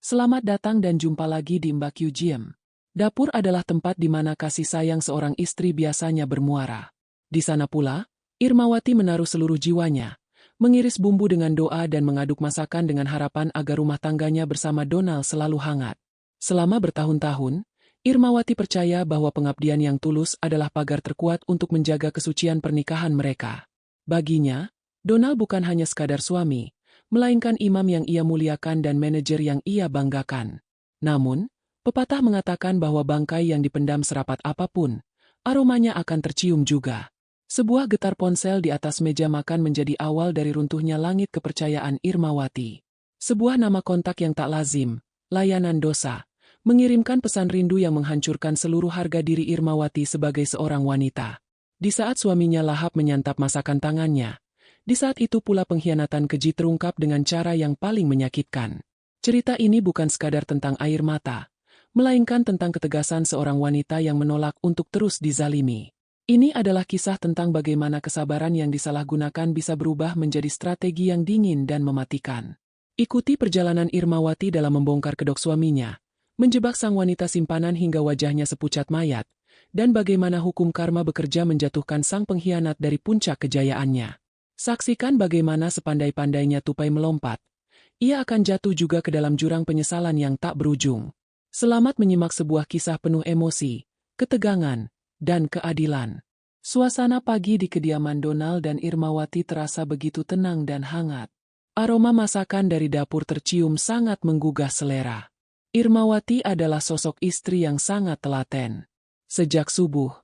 Selamat datang dan jumpa lagi di Mbak Gym. Dapur adalah tempat di mana kasih sayang seorang istri biasanya bermuara. Di sana pula, Irmawati menaruh seluruh jiwanya, mengiris bumbu dengan doa dan mengaduk masakan dengan harapan agar rumah tangganya bersama Donald selalu hangat. Selama bertahun-tahun, Irmawati percaya bahwa pengabdian yang tulus adalah pagar terkuat untuk menjaga kesucian pernikahan mereka. Baginya, Donald bukan hanya sekadar suami, melainkan imam yang ia muliakan dan manajer yang ia banggakan. Namun, pepatah mengatakan bahwa bangkai yang dipendam serapat apapun, aromanya akan tercium juga. Sebuah getar ponsel di atas meja makan menjadi awal dari runtuhnya langit kepercayaan Irmawati. Sebuah nama kontak yang tak lazim, layanan dosa, mengirimkan pesan rindu yang menghancurkan seluruh harga diri Irmawati sebagai seorang wanita. Di saat suaminya lahap menyantap masakan tangannya, di saat itu pula pengkhianatan keji terungkap dengan cara yang paling menyakitkan. Cerita ini bukan sekadar tentang air mata, melainkan tentang ketegasan seorang wanita yang menolak untuk terus dizalimi. Ini adalah kisah tentang bagaimana kesabaran yang disalahgunakan bisa berubah menjadi strategi yang dingin dan mematikan. Ikuti perjalanan Irmawati dalam membongkar kedok suaminya, menjebak sang wanita simpanan hingga wajahnya sepucat mayat, dan bagaimana hukum karma bekerja menjatuhkan sang pengkhianat dari puncak kejayaannya. Saksikan bagaimana sepandai-pandainya tupai melompat, ia akan jatuh juga ke dalam jurang penyesalan yang tak berujung. Selamat menyimak sebuah kisah penuh emosi, ketegangan, dan keadilan. Suasana pagi di kediaman Donald dan Irmawati terasa begitu tenang dan hangat. Aroma masakan dari dapur tercium sangat menggugah selera. Irmawati adalah sosok istri yang sangat telaten. Sejak subuh,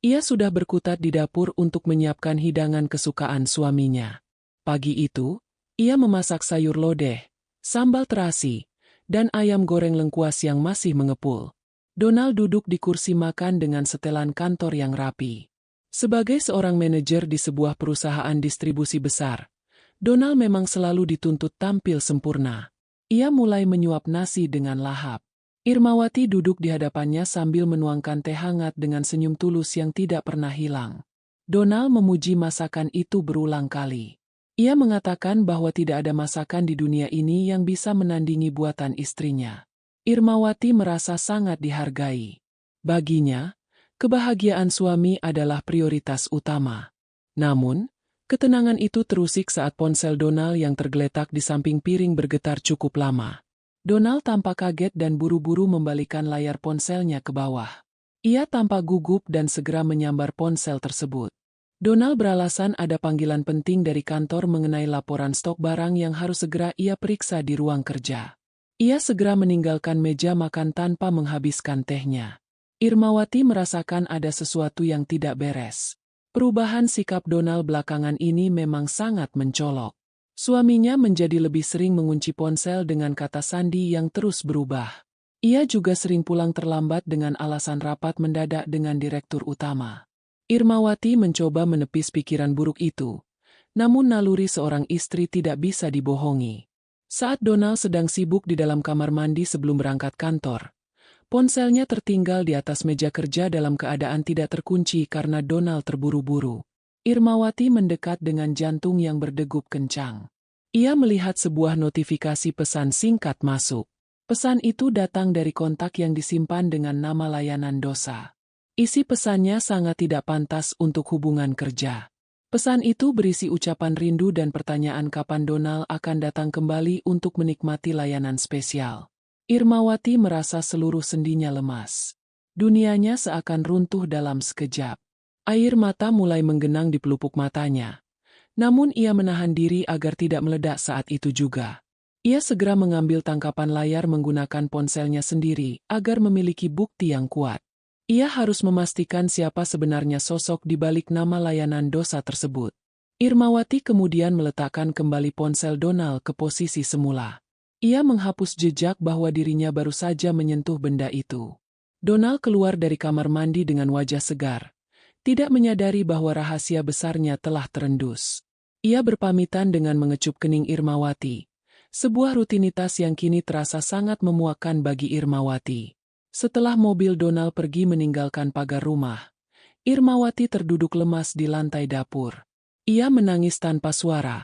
ia sudah berkutat di dapur untuk menyiapkan hidangan kesukaan suaminya. Pagi itu, ia memasak sayur lodeh, sambal terasi, dan ayam goreng lengkuas yang masih mengepul. Donald duduk di kursi makan dengan setelan kantor yang rapi. Sebagai seorang manajer di sebuah perusahaan distribusi besar, Donald memang selalu dituntut tampil sempurna. Ia mulai menyuap nasi dengan lahap. Irmawati duduk di hadapannya sambil menuangkan teh hangat dengan senyum tulus yang tidak pernah hilang. Donald memuji masakan itu berulang kali. Ia mengatakan bahwa tidak ada masakan di dunia ini yang bisa menandingi buatan istrinya. Irmawati merasa sangat dihargai. Baginya, kebahagiaan suami adalah prioritas utama. Namun, ketenangan itu terusik saat ponsel Donald yang tergeletak di samping piring bergetar cukup lama. Donald tampak kaget dan buru-buru membalikkan layar ponselnya ke bawah. Ia tampak gugup dan segera menyambar ponsel tersebut. Donald beralasan ada panggilan penting dari kantor mengenai laporan stok barang yang harus segera ia periksa di ruang kerja. Ia segera meninggalkan meja makan tanpa menghabiskan tehnya. Irmawati merasakan ada sesuatu yang tidak beres. Perubahan sikap Donald belakangan ini memang sangat mencolok. Suaminya menjadi lebih sering mengunci ponsel dengan kata sandi yang terus berubah. Ia juga sering pulang terlambat dengan alasan rapat mendadak dengan direktur utama. Irmawati mencoba menepis pikiran buruk itu, namun naluri seorang istri tidak bisa dibohongi. Saat Donald sedang sibuk di dalam kamar mandi sebelum berangkat kantor, ponselnya tertinggal di atas meja kerja dalam keadaan tidak terkunci karena Donald terburu-buru. Irmawati mendekat dengan jantung yang berdegup kencang. Ia melihat sebuah notifikasi pesan singkat masuk. Pesan itu datang dari kontak yang disimpan dengan nama layanan dosa. Isi pesannya sangat tidak pantas untuk hubungan kerja. Pesan itu berisi ucapan rindu dan pertanyaan kapan Donald akan datang kembali untuk menikmati layanan spesial. Irmawati merasa seluruh sendinya lemas. Dunianya seakan runtuh dalam sekejap. Air mata mulai menggenang di pelupuk matanya. Namun ia menahan diri agar tidak meledak saat itu juga. Ia segera mengambil tangkapan layar menggunakan ponselnya sendiri agar memiliki bukti yang kuat. Ia harus memastikan siapa sebenarnya sosok di balik nama layanan dosa tersebut. Irmawati kemudian meletakkan kembali ponsel Donald ke posisi semula. Ia menghapus jejak bahwa dirinya baru saja menyentuh benda itu. Donald keluar dari kamar mandi dengan wajah segar, tidak menyadari bahwa rahasia besarnya telah terendus. Ia berpamitan dengan mengecup kening Irmawati, sebuah rutinitas yang kini terasa sangat memuakkan bagi Irmawati. Setelah mobil Donald pergi meninggalkan pagar rumah, Irmawati terduduk lemas di lantai dapur. Ia menangis tanpa suara,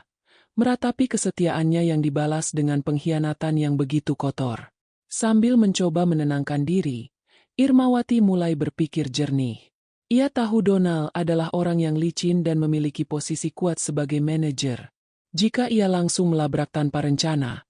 meratapi kesetiaannya yang dibalas dengan pengkhianatan yang begitu kotor. Sambil mencoba menenangkan diri, Irmawati mulai berpikir jernih. Ia tahu Donald adalah orang yang licin dan memiliki posisi kuat sebagai manajer. Jika ia langsung melabrak tanpa rencana,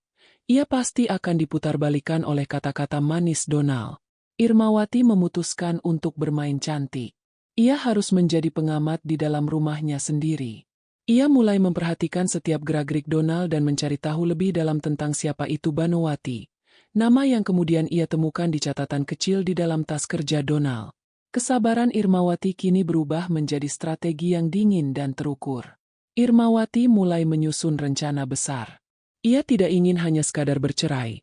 ia pasti akan diputarbalikkan oleh kata-kata manis Donald. Irmawati memutuskan untuk bermain cantik. Ia harus menjadi pengamat di dalam rumahnya sendiri. Ia mulai memperhatikan setiap gerak-gerik Donald dan mencari tahu lebih dalam tentang siapa itu Banowati. Nama yang kemudian ia temukan di catatan kecil di dalam tas kerja Donald. Kesabaran Irmawati kini berubah menjadi strategi yang dingin dan terukur. Irmawati mulai menyusun rencana besar. Ia tidak ingin hanya sekadar bercerai.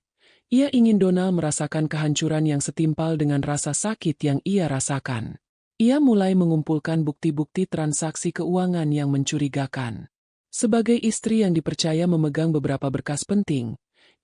Ia ingin Donald merasakan kehancuran yang setimpal dengan rasa sakit yang ia rasakan. Ia mulai mengumpulkan bukti-bukti transaksi keuangan yang mencurigakan. Sebagai istri yang dipercaya memegang beberapa berkas penting,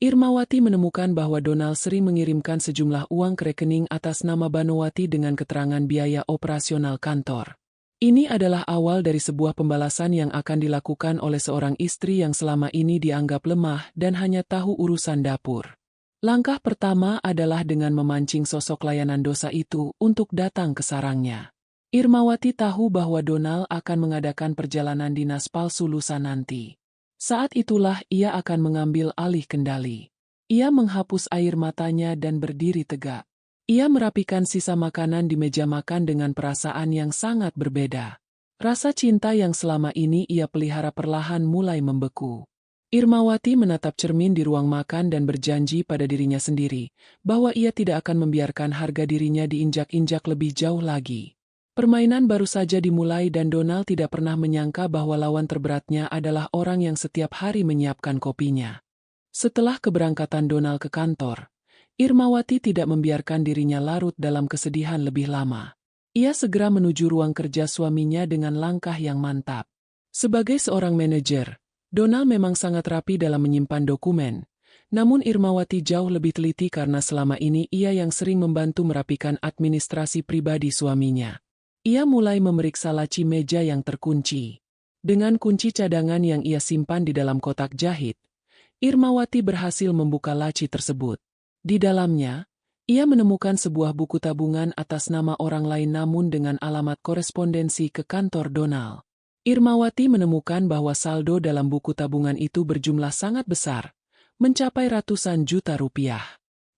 Irmawati menemukan bahwa Donald sering mengirimkan sejumlah uang ke rekening atas nama Banowati dengan keterangan biaya operasional kantor. Ini adalah awal dari sebuah pembalasan yang akan dilakukan oleh seorang istri yang selama ini dianggap lemah dan hanya tahu urusan dapur. Langkah pertama adalah dengan memancing sosok layanan dosa itu untuk datang ke sarangnya. Irmawati tahu bahwa Donald akan mengadakan perjalanan dinas palsu lusa nanti. Saat itulah ia akan mengambil alih kendali. Ia menghapus air matanya dan berdiri tegak. Ia merapikan sisa makanan di meja makan dengan perasaan yang sangat berbeda. Rasa cinta yang selama ini ia pelihara perlahan mulai membeku. Irmawati menatap cermin di ruang makan dan berjanji pada dirinya sendiri bahwa ia tidak akan membiarkan harga dirinya diinjak-injak lebih jauh lagi. Permainan baru saja dimulai dan Donald tidak pernah menyangka bahwa lawan terberatnya adalah orang yang setiap hari menyiapkan kopinya. Setelah keberangkatan Donald ke kantor, Irmawati tidak membiarkan dirinya larut dalam kesedihan lebih lama. Ia segera menuju ruang kerja suaminya dengan langkah yang mantap. Sebagai seorang manajer, Donald memang sangat rapi dalam menyimpan dokumen, namun Irmawati jauh lebih teliti karena selama ini ia yang sering membantu merapikan administrasi pribadi suaminya. Ia mulai memeriksa laci meja yang terkunci. Dengan kunci cadangan yang ia simpan di dalam kotak jahit, Irmawati berhasil membuka laci tersebut. Di dalamnya, ia menemukan sebuah buku tabungan atas nama orang lain namun dengan alamat korespondensi ke kantor Donald. Irmawati menemukan bahwa saldo dalam buku tabungan itu berjumlah sangat besar, mencapai ratusan juta rupiah.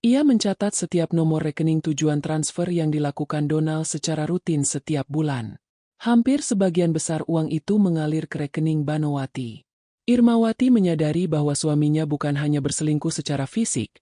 Ia mencatat setiap nomor rekening tujuan transfer yang dilakukan Donald secara rutin setiap bulan. Hampir sebagian besar uang itu mengalir ke rekening Banowati. Irmawati menyadari bahwa suaminya bukan hanya berselingkuh secara fisik,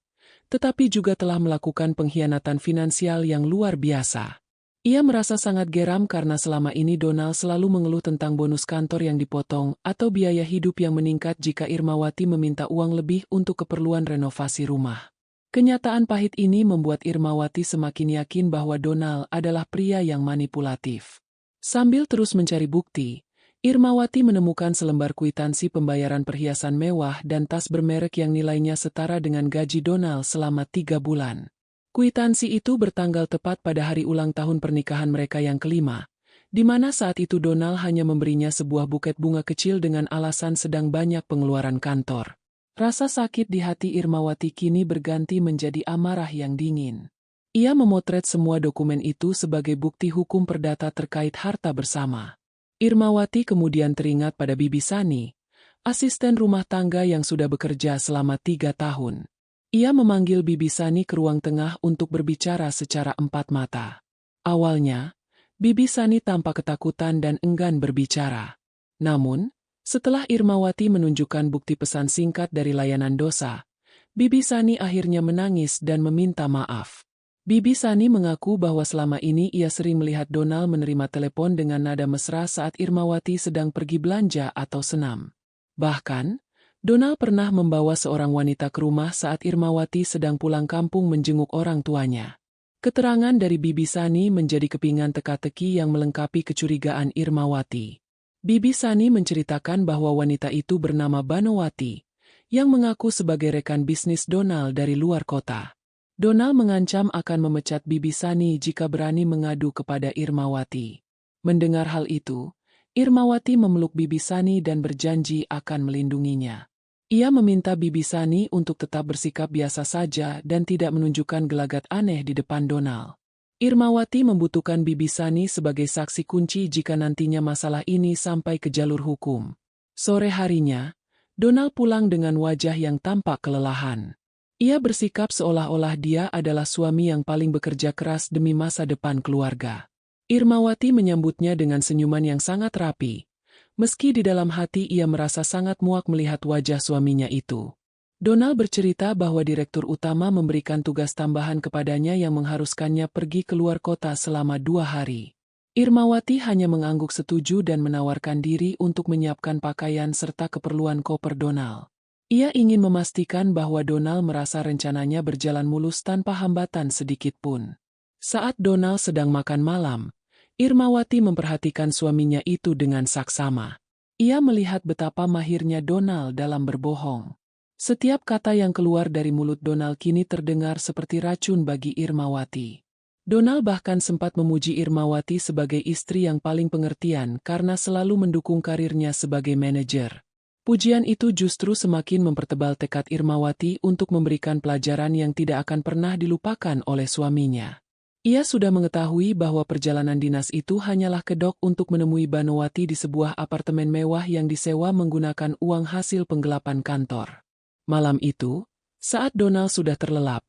tetapi juga telah melakukan pengkhianatan finansial yang luar biasa. Ia merasa sangat geram karena selama ini Donald selalu mengeluh tentang bonus kantor yang dipotong atau biaya hidup yang meningkat jika Irmawati meminta uang lebih untuk keperluan renovasi rumah. Kenyataan pahit ini membuat Irmawati semakin yakin bahwa Donald adalah pria yang manipulatif. Sambil terus mencari bukti, Irmawati menemukan selembar kwitansi pembayaran perhiasan mewah dan tas bermerek yang nilainya setara dengan gaji Donald selama 3 bulan. Kwitansi itu bertanggal tepat pada hari ulang tahun pernikahan mereka yang kelima, di mana saat itu Donald hanya memberinya sebuah buket bunga kecil dengan alasan sedang banyak pengeluaran kantor. Rasa sakit di hati Irmawati kini berganti menjadi amarah yang dingin. Ia memotret semua dokumen itu sebagai bukti hukum perdata terkait harta bersama. Irmawati kemudian teringat pada Bibi Sani, asisten rumah tangga yang sudah bekerja selama 3 tahun. Ia memanggil Bibi Sani ke ruang tengah untuk berbicara secara empat mata. Awalnya, Bibi Sani tampak ketakutan dan enggan berbicara. Namun, setelah Irmawati menunjukkan bukti pesan singkat dari layanan dosa, Bibi Sani akhirnya menangis dan meminta maaf. Bibi Sani mengaku bahwa selama ini ia sering melihat Donald menerima telepon dengan nada mesra saat Irmawati sedang pergi belanja atau senam. Bahkan, Donald pernah membawa seorang wanita ke rumah saat Irmawati sedang pulang kampung menjenguk orang tuanya. Keterangan dari Bibi Sani menjadi kepingan teka-teki yang melengkapi kecurigaan Irmawati. Bibi Sani menceritakan bahwa wanita itu bernama Banowati, yang mengaku sebagai rekan bisnis Donald dari luar kota. Donald mengancam akan memecat Bibi Sani jika berani mengadu kepada Irmawati. Mendengar hal itu, Irmawati memeluk Bibi Sani dan berjanji akan melindunginya. Ia meminta Bibi Sani untuk tetap bersikap biasa saja dan tidak menunjukkan gelagat aneh di depan Donald. Irmawati membutuhkan Bibi Sani sebagai saksi kunci jika nantinya masalah ini sampai ke jalur hukum. Sore harinya, Donald pulang dengan wajah yang tampak kelelahan. Ia bersikap seolah-olah dia adalah suami yang paling bekerja keras demi masa depan keluarga. Irmawati menyambutnya dengan senyuman yang sangat rapi. Meski di dalam hati ia merasa sangat muak melihat wajah suaminya itu. Donald bercerita bahwa direktur utama memberikan tugas tambahan kepadanya yang mengharuskannya pergi keluar kota selama 2 hari. Irmawati hanya mengangguk setuju dan menawarkan diri untuk menyiapkan pakaian serta keperluan koper Donald. Ia ingin memastikan bahwa Donald merasa rencananya berjalan mulus tanpa hambatan sedikit pun. Saat Donald sedang makan malam, Irmawati memperhatikan suaminya itu dengan saksama. Ia melihat betapa mahirnya Donald dalam berbohong. Setiap kata yang keluar dari mulut Donald kini terdengar seperti racun bagi Irmawati. Donald bahkan sempat memuji Irmawati sebagai istri yang paling pengertian karena selalu mendukung karirnya sebagai manajer. Pujian itu justru semakin mempertebal tekad Irmawati untuk memberikan pelajaran yang tidak akan pernah dilupakan oleh suaminya. Ia sudah mengetahui bahwa perjalanan dinas itu hanyalah kedok untuk menemui Banowati di sebuah apartemen mewah yang disewa menggunakan uang hasil penggelapan kantor. Malam itu, saat Donald sudah terlelap,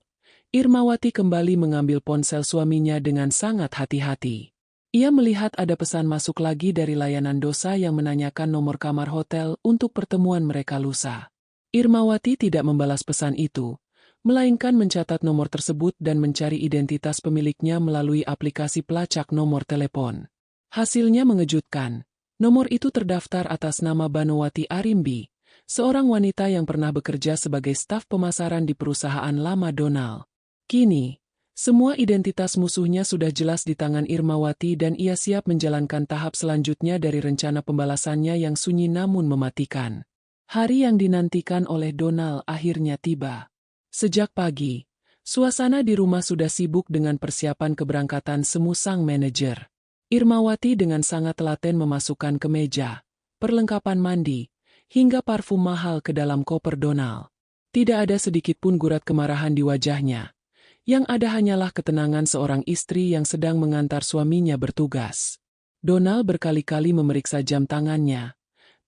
Irmawati kembali mengambil ponsel suaminya dengan sangat hati-hati. Ia melihat ada pesan masuk lagi dari layanan dosa yang menanyakan nomor kamar hotel untuk pertemuan mereka lusa. Irmawati tidak membalas pesan itu, melainkan mencatat nomor tersebut dan mencari identitas pemiliknya melalui aplikasi pelacak nomor telepon. Hasilnya mengejutkan. Nomor itu terdaftar atas nama Banowati Arimbi, seorang wanita yang pernah bekerja sebagai staf pemasaran di perusahaan lama Donald. Kini, semua identitas musuhnya sudah jelas di tangan Irmawati dan ia siap menjalankan tahap selanjutnya dari rencana pembalasannya yang sunyi namun mematikan. Hari yang dinantikan oleh Donald akhirnya tiba. Sejak pagi, suasana di rumah sudah sibuk dengan persiapan keberangkatan semua sang manajer. Irmawati dengan sangat telaten memasukkan kemeja, perlengkapan mandi, hingga parfum mahal ke dalam koper Donald. Tidak ada sedikit pun gurat kemarahan di wajahnya. Yang ada hanyalah ketenangan seorang istri yang sedang mengantar suaminya bertugas. Donald berkali-kali memeriksa jam tangannya,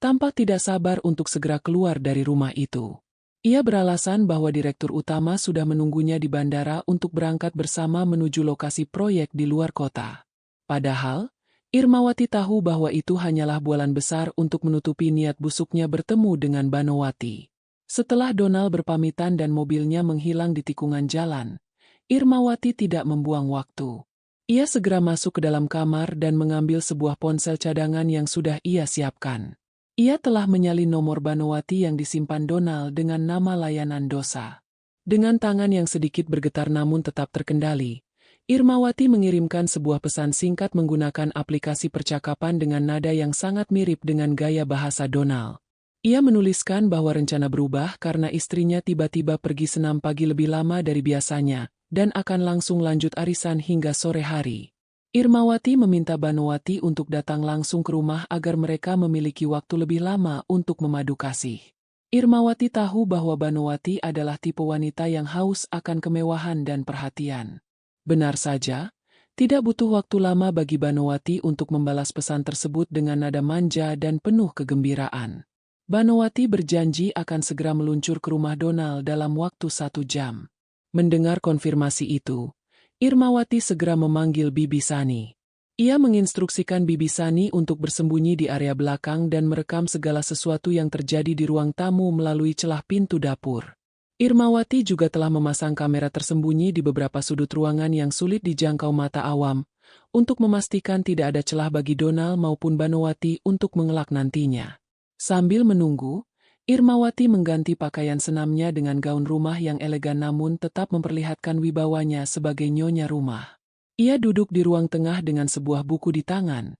tampak tidak sabar untuk segera keluar dari rumah itu. Ia beralasan bahwa direktur utama sudah menunggunya di bandara untuk berangkat bersama menuju lokasi proyek di luar kota. Padahal, Irmawati tahu bahwa itu hanyalah bualan besar untuk menutupi niat busuknya bertemu dengan Banowati. Setelah Donald berpamitan dan mobilnya menghilang di tikungan jalan, Irmawati tidak membuang waktu. Ia segera masuk ke dalam kamar dan mengambil sebuah ponsel cadangan yang sudah ia siapkan. Ia telah menyalin nomor Banowati yang disimpan Donald dengan nama layanan dosa. Dengan tangan yang sedikit bergetar namun tetap terkendali, Irmawati mengirimkan sebuah pesan singkat menggunakan aplikasi percakapan dengan nada yang sangat mirip dengan gaya bahasa Donald. Ia menuliskan bahwa rencana berubah karena istrinya tiba-tiba pergi senam pagi lebih lama dari biasanya, dan akan langsung lanjut arisan hingga sore hari. Irmawati meminta Banowati untuk datang langsung ke rumah agar mereka memiliki waktu lebih lama untuk memadu kasih. Irmawati tahu bahwa Banowati adalah tipe wanita yang haus akan kemewahan dan perhatian. Benar saja, tidak butuh waktu lama bagi Banowati untuk membalas pesan tersebut dengan nada manja dan penuh kegembiraan. Banowati berjanji akan segera meluncur ke rumah Donald dalam waktu 1 jam. Mendengar konfirmasi itu, Irmawati segera memanggil Bibi Sani. Ia menginstruksikan Bibi Sani untuk bersembunyi di area belakang dan merekam segala sesuatu yang terjadi di ruang tamu melalui celah pintu dapur. Irmawati juga telah memasang kamera tersembunyi di beberapa sudut ruangan yang sulit dijangkau mata awam, untuk memastikan tidak ada celah bagi Donald maupun Banowati untuk mengelak nantinya. Sambil menunggu, Irmawati mengganti pakaian senamnya dengan gaun rumah yang elegan namun tetap memperlihatkan wibawanya sebagai nyonya rumah. Ia duduk di ruang tengah dengan sebuah buku di tangan,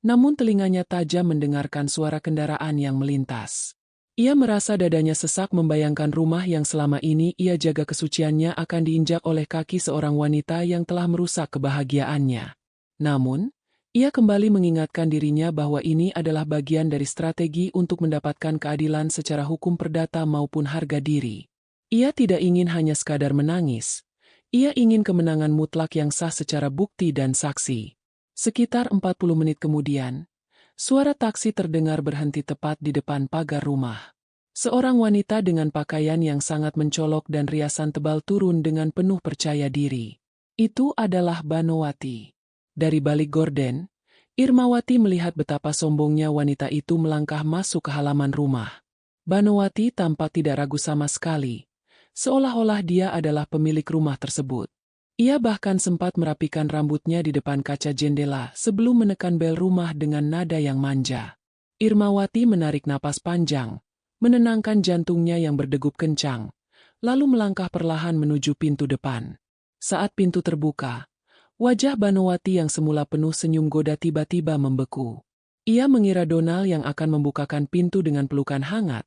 namun telinganya tajam mendengarkan suara kendaraan yang melintas. Ia merasa dadanya sesak membayangkan rumah yang selama ini ia jaga kesuciannya akan diinjak oleh kaki seorang wanita yang telah merusak kebahagiaannya. Namun, Ia kembali mengingatkan dirinya bahwa ini adalah bagian dari strategi untuk mendapatkan keadilan secara hukum perdata maupun harga diri. Ia tidak ingin hanya sekadar menangis. Ia ingin kemenangan mutlak yang sah secara bukti dan saksi. Sekitar 40 menit kemudian, suara taksi terdengar berhenti tepat di depan pagar rumah. Seorang wanita dengan pakaian yang sangat mencolok dan riasan tebal turun dengan penuh percaya diri. Itu adalah Banowati. Dari balik gorden, Irmawati melihat betapa sombongnya wanita itu melangkah masuk ke halaman rumah. Banowati tampak tidak ragu sama sekali, seolah-olah dia adalah pemilik rumah tersebut. Ia bahkan sempat merapikan rambutnya di depan kaca jendela sebelum menekan bel rumah dengan nada yang manja. Irmawati menarik napas panjang, menenangkan jantungnya yang berdegup kencang, lalu melangkah perlahan menuju pintu depan. Saat pintu terbuka, wajah Banowati yang semula penuh senyum goda tiba-tiba membeku. Ia mengira Donal yang akan membukakan pintu dengan pelukan hangat.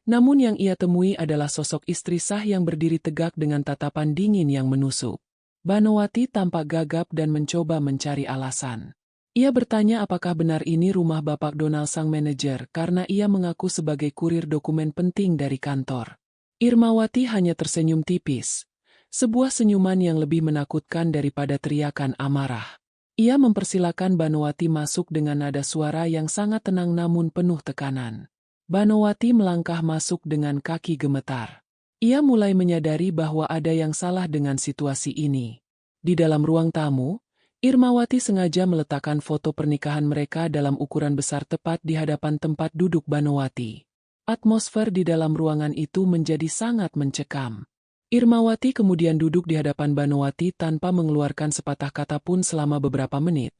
Namun yang ia temui adalah sosok istri sah yang berdiri tegak dengan tatapan dingin yang menusuk. Banowati tampak gagap dan mencoba mencari alasan. Ia bertanya apakah benar ini rumah Bapak Donal sang manajer karena ia mengaku sebagai kurir dokumen penting dari kantor. Irmawati hanya tersenyum tipis. Sebuah senyuman yang lebih menakutkan daripada teriakan amarah. Ia mempersilakan Banowati masuk dengan nada suara yang sangat tenang namun penuh tekanan. Banowati melangkah masuk dengan kaki gemetar. Ia mulai menyadari bahwa ada yang salah dengan situasi ini. Di dalam ruang tamu, Irmawati sengaja meletakkan foto pernikahan mereka dalam ukuran besar tepat di hadapan tempat duduk Banowati. Atmosfer di dalam ruangan itu menjadi sangat mencekam. Irmawati kemudian duduk di hadapan Banowati tanpa mengeluarkan sepatah kata pun selama beberapa menit,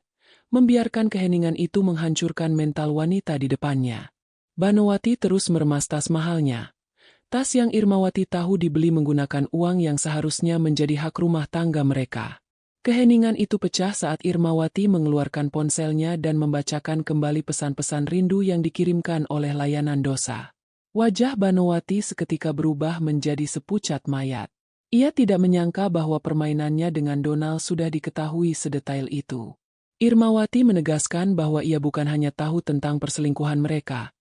membiarkan keheningan itu menghancurkan mental wanita di depannya. Banowati terus meremas tas mahalnya. Tas yang Irmawati tahu dibeli menggunakan uang yang seharusnya menjadi hak rumah tangga mereka. Keheningan itu pecah saat Irmawati mengeluarkan ponselnya dan membacakan kembali pesan-pesan rindu yang dikirimkan oleh layanan dosa. Wajah Banowati seketika berubah menjadi sepucat mayat. Ia tidak menyangka bahwa permainannya dengan Donal sudah diketahui sedetail itu. Irmawati menegaskan bahwa ia bukan hanya tahu tentang perselingkuhan mereka,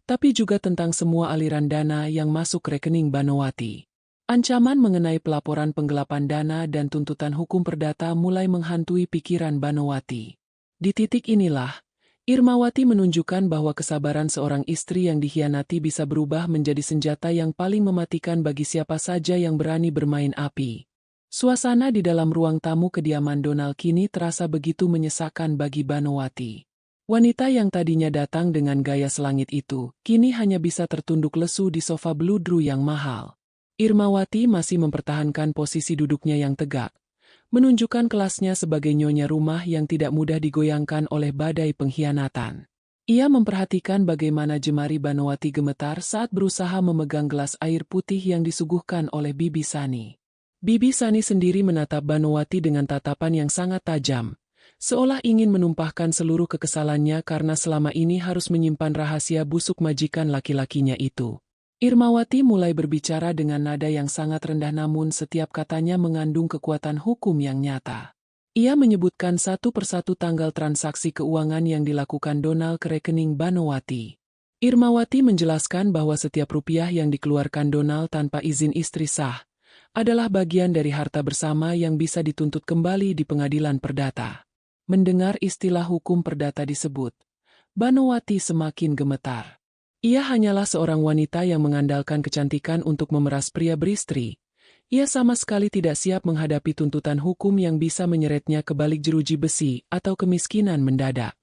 tapi juga tentang semua aliran dana yang masuk rekening Banowati. Ancaman mengenai pelaporan penggelapan dana dan tuntutan hukum perdata mulai menghantui pikiran Banowati. Di titik inilah, Irmawati menunjukkan bahwa kesabaran seorang istri yang dikhianati bisa berubah menjadi senjata yang paling mematikan bagi siapa saja yang berani bermain api. Suasana di dalam ruang tamu kediaman Donal kini terasa begitu menyesakan bagi Banowati. Wanita yang tadinya datang dengan gaya selangit itu, kini hanya bisa tertunduk lesu di sofa bludru yang mahal. Irmawati masih mempertahankan posisi duduknya yang tegak, menunjukkan kelasnya sebagai nyonya rumah yang tidak mudah digoyangkan oleh badai pengkhianatan. Ia memperhatikan bagaimana jemari Banowati gemetar saat berusaha memegang gelas air putih yang disuguhkan oleh Bibi Sani. Bibi Sani sendiri menatap Banowati dengan tatapan yang sangat tajam, seolah ingin menumpahkan seluruh kekesalannya karena selama ini harus menyimpan rahasia busuk majikan laki-lakinya itu. Irmawati mulai berbicara dengan nada yang sangat rendah namun setiap katanya mengandung kekuatan hukum yang nyata. Ia menyebutkan satu persatu tanggal transaksi keuangan yang dilakukan Donal ke rekening Banowati. Irmawati menjelaskan bahwa setiap rupiah yang dikeluarkan Donal tanpa izin istri sah adalah bagian dari harta bersama yang bisa dituntut kembali di pengadilan perdata. Mendengar istilah hukum perdata disebut, Banowati semakin gemetar. Ia hanyalah seorang wanita yang mengandalkan kecantikan untuk memeras pria beristri. Ia sama sekali tidak siap menghadapi tuntutan hukum yang bisa menyeretnya ke balik jeruji besi atau kemiskinan mendadak.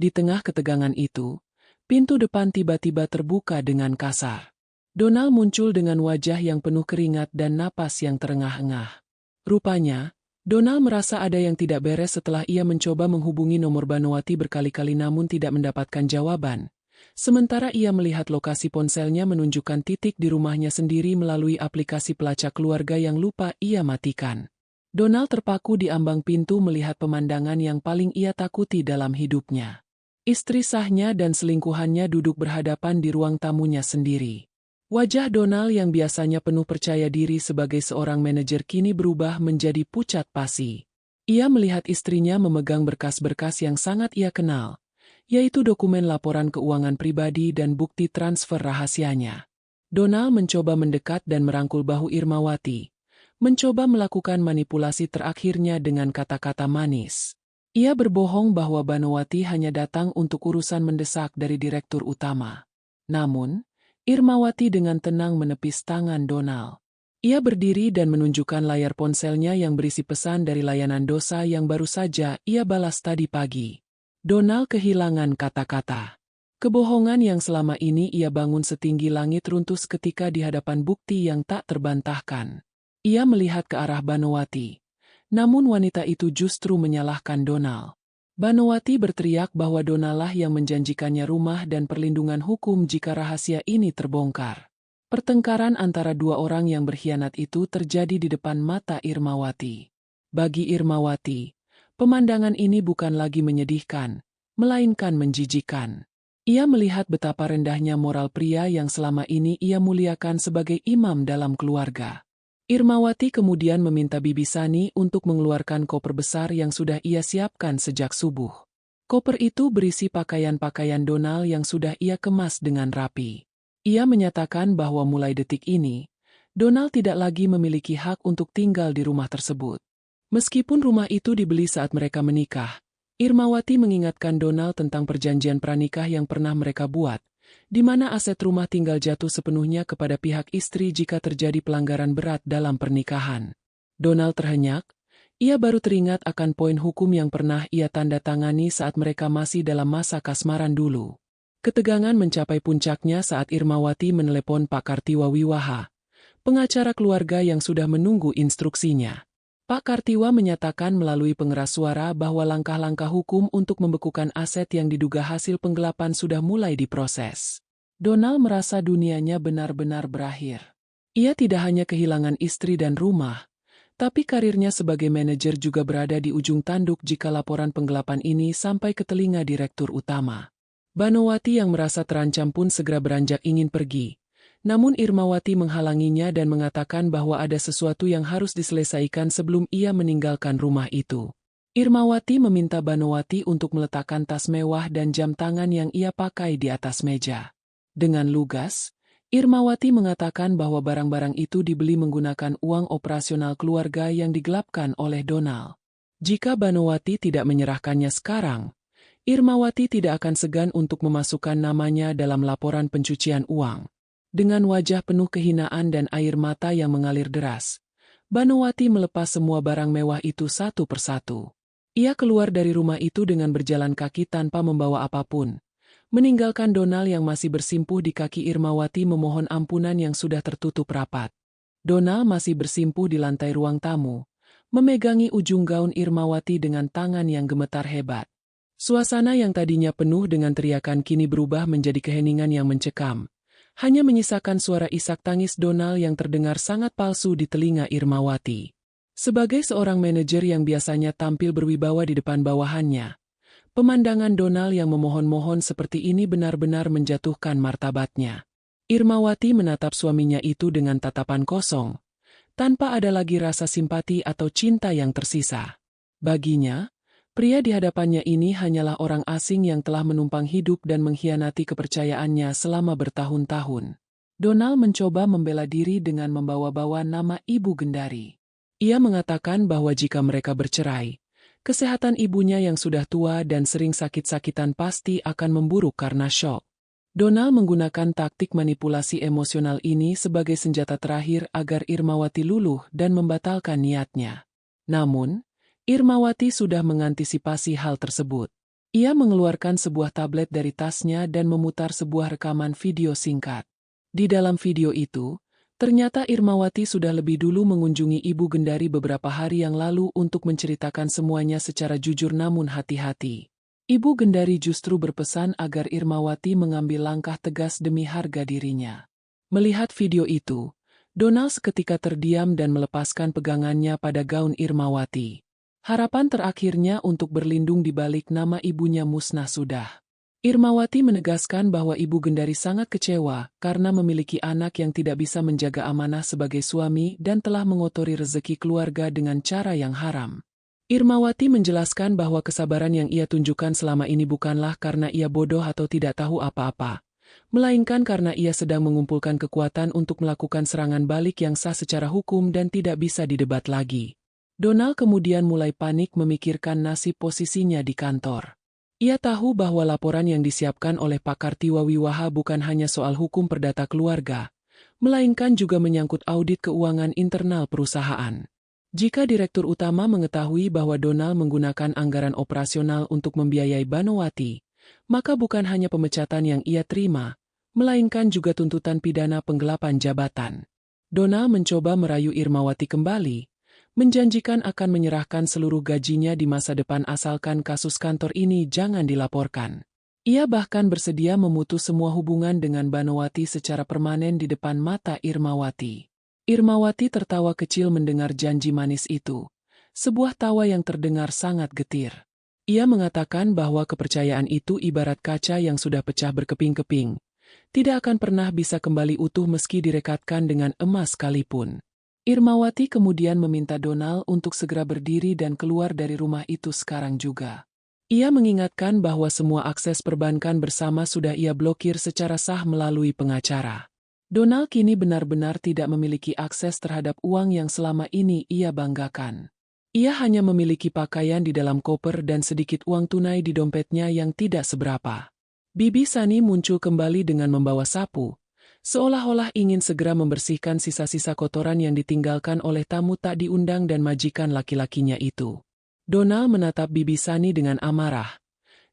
Di tengah ketegangan itu, pintu depan tiba-tiba terbuka dengan kasar. Donal muncul dengan wajah yang penuh keringat dan napas yang terengah-engah. Rupanya, Donal merasa ada yang tidak beres setelah ia mencoba menghubungi nomor Banowati berkali-kali namun tidak mendapatkan jawaban. Sementara ia melihat lokasi ponselnya menunjukkan titik di rumahnya sendiri melalui aplikasi pelacak keluarga yang lupa ia matikan. Donal terpaku di ambang pintu melihat pemandangan yang paling ia takuti dalam hidupnya. Istri sahnya dan selingkuhannya duduk berhadapan di ruang tamunya sendiri. Wajah Donal yang biasanya penuh percaya diri sebagai seorang manajer kini berubah menjadi pucat pasi. Ia melihat istrinya memegang berkas-berkas yang sangat ia kenal, yaitu dokumen laporan keuangan pribadi dan bukti transfer rahasianya. Donald mencoba mendekat dan merangkul bahu Irmawati, mencoba melakukan manipulasi terakhirnya dengan kata-kata manis. Ia berbohong bahwa Banowati hanya datang untuk urusan mendesak dari direktur utama. Namun, Irmawati dengan tenang menepis tangan Donald. Ia berdiri dan menunjukkan layar ponselnya yang berisi pesan dari layanan dosa yang baru saja ia balas tadi pagi. Donald kehilangan kata-kata. Kebohongan yang selama ini ia bangun setinggi langit runtuh ketika di hadapan bukti yang tak terbantahkan. Ia melihat ke arah Banowati. Namun wanita itu justru menyalahkan Donald. Banowati berteriak bahwa Donald lah yang menjanjikannya rumah dan perlindungan hukum jika rahasia ini terbongkar. Pertengkaran antara dua orang yang berkhianat itu terjadi di depan mata Irmawati. Bagi Irmawati, pemandangan ini bukan lagi menyedihkan, melainkan menjijikkan. Ia melihat betapa rendahnya moral pria yang selama ini ia muliakan sebagai imam dalam keluarga. Irmawati kemudian meminta Bibi Sani untuk mengeluarkan koper besar yang sudah ia siapkan sejak subuh. Koper itu berisi pakaian-pakaian Donald yang sudah ia kemas dengan rapi. Ia menyatakan bahwa mulai detik ini, Donald tidak lagi memiliki hak untuk tinggal di rumah tersebut. Meskipun rumah itu dibeli saat mereka menikah, Irmawati mengingatkan Donald tentang perjanjian pranikah yang pernah mereka buat, di mana aset rumah tinggal jatuh sepenuhnya kepada pihak istri jika terjadi pelanggaran berat dalam pernikahan. Donald terhenyak, ia baru teringat akan poin hukum yang pernah ia tanda tangani saat mereka masih dalam masa kasmaran dulu. Ketegangan mencapai puncaknya saat Irmawati menelepon Pak Kartiwa Wiwaha, pengacara keluarga yang sudah menunggu instruksinya. Pak Kartiwa menyatakan melalui pengeras suara bahwa langkah-langkah hukum untuk membekukan aset yang diduga hasil penggelapan sudah mulai diproses. Donald merasa dunianya benar-benar berakhir. Ia tidak hanya kehilangan istri dan rumah, tapi karirnya sebagai manajer juga berada di ujung tanduk jika laporan penggelapan ini sampai ke telinga direktur utama. Banowati yang merasa terancam pun segera beranjak ingin pergi. Namun Irmawati menghalanginya dan mengatakan bahwa ada sesuatu yang harus diselesaikan sebelum ia meninggalkan rumah itu. Irmawati meminta Banowati untuk meletakkan tas mewah dan jam tangan yang ia pakai di atas meja. Dengan lugas, Irmawati mengatakan bahwa barang-barang itu dibeli menggunakan uang operasional keluarga yang digelapkan oleh Donald. Jika Banowati tidak menyerahkannya sekarang, Irmawati tidak akan segan untuk memasukkan namanya dalam laporan pencucian uang. Dengan wajah penuh kehinaan dan air mata yang mengalir deras, Banowati melepas semua barang mewah itu satu persatu. Ia keluar dari rumah itu dengan berjalan kaki tanpa membawa apapun, meninggalkan Donald yang masih bersimpuh di kaki Irmawati memohon ampunan yang sudah tertutup rapat. Donald masih bersimpuh di lantai ruang tamu, memegangi ujung gaun Irmawati dengan tangan yang gemetar hebat. Suasana yang tadinya penuh dengan teriakan kini berubah menjadi keheningan yang mencekam. Hanya menyisakan suara isak tangis Donald yang terdengar sangat palsu di telinga Irmawati. Sebagai seorang manajer yang biasanya tampil berwibawa di depan bawahannya, pemandangan Donald yang memohon-mohon seperti ini benar-benar menjatuhkan martabatnya. Irmawati menatap suaminya itu dengan tatapan kosong, tanpa ada lagi rasa simpati atau cinta yang tersisa. Baginya, pria di hadapannya ini hanyalah orang asing yang telah menumpang hidup dan mengkhianati kepercayaannya selama bertahun-tahun. Donald mencoba membela diri dengan membawa-bawa nama Ibu Gendari. Ia mengatakan bahwa jika mereka bercerai, kesehatan ibunya yang sudah tua dan sering sakit-sakitan pasti akan memburuk karena syok. Donald menggunakan taktik manipulasi emosional ini sebagai senjata terakhir agar Irmawati luluh dan membatalkan niatnya. Namun, Irmawati sudah mengantisipasi hal tersebut. Ia mengeluarkan sebuah tablet dari tasnya dan memutar sebuah rekaman video singkat. Di dalam video itu, ternyata Irmawati sudah lebih dulu mengunjungi Ibu Gendari beberapa hari yang lalu untuk menceritakan semuanya secara jujur namun hati-hati. Ibu Gendari justru berpesan agar Irmawati mengambil langkah tegas demi harga dirinya. Melihat video itu, Donald seketika terdiam dan melepaskan pegangannya pada gaun Irmawati. Harapan terakhirnya untuk berlindung di balik nama ibunya musnah sudah. Irmawati menegaskan bahwa Ibu Gendari sangat kecewa karena memiliki anak yang tidak bisa menjaga amanah sebagai suami dan telah mengotori rezeki keluarga dengan cara yang haram. Irmawati menjelaskan bahwa kesabaran yang ia tunjukkan selama ini bukanlah karena ia bodoh atau tidak tahu apa-apa, melainkan karena ia sedang mengumpulkan kekuatan untuk melakukan serangan balik yang sah secara hukum dan tidak bisa didebat lagi. Donald kemudian mulai panik memikirkan nasib posisinya di kantor. Ia tahu bahwa laporan yang disiapkan oleh pakar Tiwa Wiwaha bukan hanya soal hukum perdata keluarga, melainkan juga menyangkut audit keuangan internal perusahaan. Jika Direktur Utama mengetahui bahwa Donald menggunakan anggaran operasional untuk membiayai Banowati, maka bukan hanya pemecatan yang ia terima, melainkan juga tuntutan pidana penggelapan jabatan. Donald mencoba merayu Irmawati kembali, menjanjikan akan menyerahkan seluruh gajinya di masa depan asalkan kasus kantor ini jangan dilaporkan. Ia bahkan bersedia memutus semua hubungan dengan Banowati secara permanen di depan mata Irmawati. Irmawati tertawa kecil mendengar janji manis itu, sebuah tawa yang terdengar sangat getir. Ia mengatakan bahwa kepercayaan itu ibarat kaca yang sudah pecah berkeping-keping, tidak akan pernah bisa kembali utuh meski direkatkan dengan emas sekalipun. Irmawati kemudian meminta Donald untuk segera berdiri dan keluar dari rumah itu sekarang juga. Ia mengingatkan bahwa semua akses perbankan bersama sudah ia blokir secara sah melalui pengacara. Donald kini benar-benar tidak memiliki akses terhadap uang yang selama ini ia banggakan. Ia hanya memiliki pakaian di dalam koper dan sedikit uang tunai di dompetnya yang tidak seberapa. Bibi Sani muncul kembali dengan membawa sapu, seolah-olah ingin segera membersihkan sisa-sisa kotoran yang ditinggalkan oleh tamu tak diundang dan majikan laki-lakinya itu. Donald menatap Bibi Sani dengan amarah,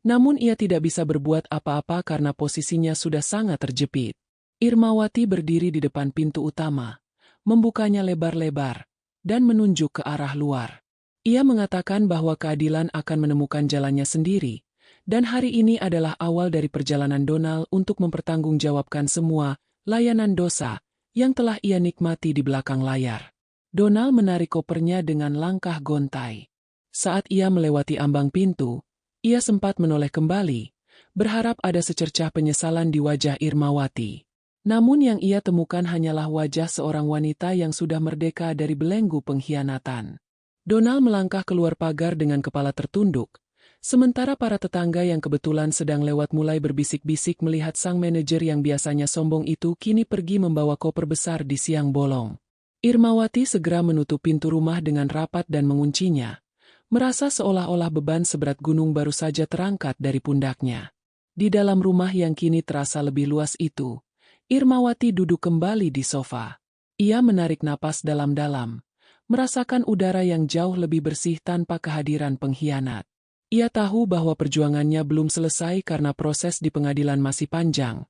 namun ia tidak bisa berbuat apa-apa karena posisinya sudah sangat terjepit. Irmawati berdiri di depan pintu utama, membukanya lebar-lebar, dan menunjuk ke arah luar. Ia mengatakan bahwa keadilan akan menemukan jalannya sendiri, dan hari ini adalah awal dari perjalanan Donald untuk mempertanggungjawabkan semua layanan dosa yang telah ia nikmati di belakang layar. Donald menarik kopernya dengan langkah gontai. Saat ia melewati ambang pintu, ia sempat menoleh kembali, berharap ada secercah penyesalan di wajah Irmawati. Namun yang ia temukan hanyalah wajah seorang wanita yang sudah merdeka dari belenggu pengkhianatan. Donald melangkah keluar pagar dengan kepala tertunduk, sementara para tetangga yang kebetulan sedang lewat mulai berbisik-bisik melihat sang manajer yang biasanya sombong itu kini pergi membawa koper besar di siang bolong. Irmawati segera menutup pintu rumah dengan rapat dan menguncinya, merasa seolah-olah beban seberat gunung baru saja terangkat dari pundaknya. Di dalam rumah yang kini terasa lebih luas itu, Irmawati duduk kembali di sofa. Ia menarik napas dalam-dalam, merasakan udara yang jauh lebih bersih tanpa kehadiran pengkhianat. Ia tahu bahwa perjuangannya belum selesai karena proses di pengadilan masih panjang.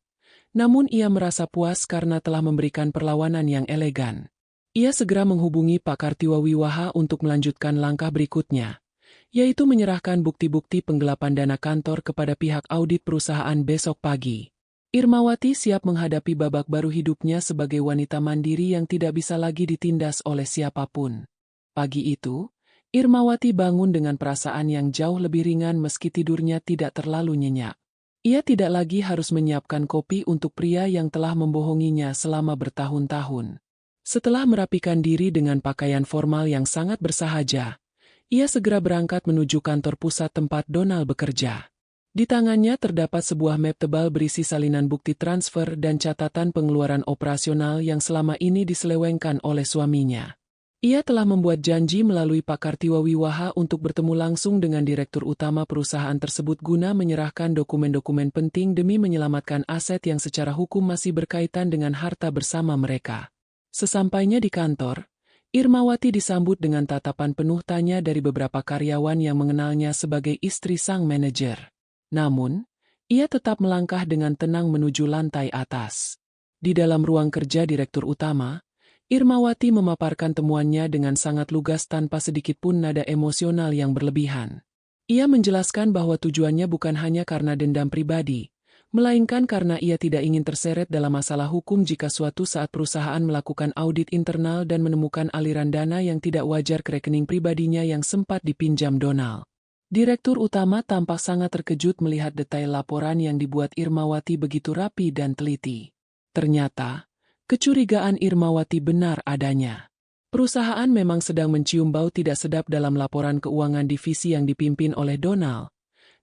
Namun ia merasa puas karena telah memberikan perlawanan yang elegan. Ia segera menghubungi pakar Tiwa Wiwaha untuk melanjutkan langkah berikutnya, yaitu menyerahkan bukti-bukti penggelapan dana kantor kepada pihak audit perusahaan besok pagi. Irmawati siap menghadapi babak baru hidupnya sebagai wanita mandiri yang tidak bisa lagi ditindas oleh siapapun. Pagi itu, Irmawati bangun dengan perasaan yang jauh lebih ringan meski tidurnya tidak terlalu nyenyak. Ia tidak lagi harus menyiapkan kopi untuk pria yang telah membohonginya selama bertahun-tahun. Setelah merapikan diri dengan pakaian formal yang sangat bersahaja, ia segera berangkat menuju kantor pusat tempat Donald bekerja. Di tangannya terdapat sebuah map tebal berisi salinan bukti transfer dan catatan pengeluaran operasional yang selama ini diselewengkan oleh suaminya. Ia telah membuat janji melalui pakar Tiwa Wiwaha untuk bertemu langsung dengan Direktur Utama perusahaan tersebut guna menyerahkan dokumen-dokumen penting demi menyelamatkan aset yang secara hukum masih berkaitan dengan harta bersama mereka. Sesampainya di kantor, Irmawati disambut dengan tatapan penuh tanya dari beberapa karyawan yang mengenalnya sebagai istri sang manajer. Namun, ia tetap melangkah dengan tenang menuju lantai atas. Di dalam ruang kerja Direktur Utama, Irmawati memaparkan temuannya dengan sangat lugas tanpa sedikit pun nada emosional yang berlebihan. Ia menjelaskan bahwa tujuannya bukan hanya karena dendam pribadi, melainkan karena ia tidak ingin terseret dalam masalah hukum jika suatu saat perusahaan melakukan audit internal dan menemukan aliran dana yang tidak wajar ke rekening pribadinya yang sempat dipinjam Donald. Direktur Utama tampak sangat terkejut melihat detail laporan yang dibuat Irmawati begitu rapi dan teliti. Ternyata, kecurigaan Irmawati benar adanya. Perusahaan memang sedang mencium bau tidak sedap dalam laporan keuangan divisi yang dipimpin oleh Donald,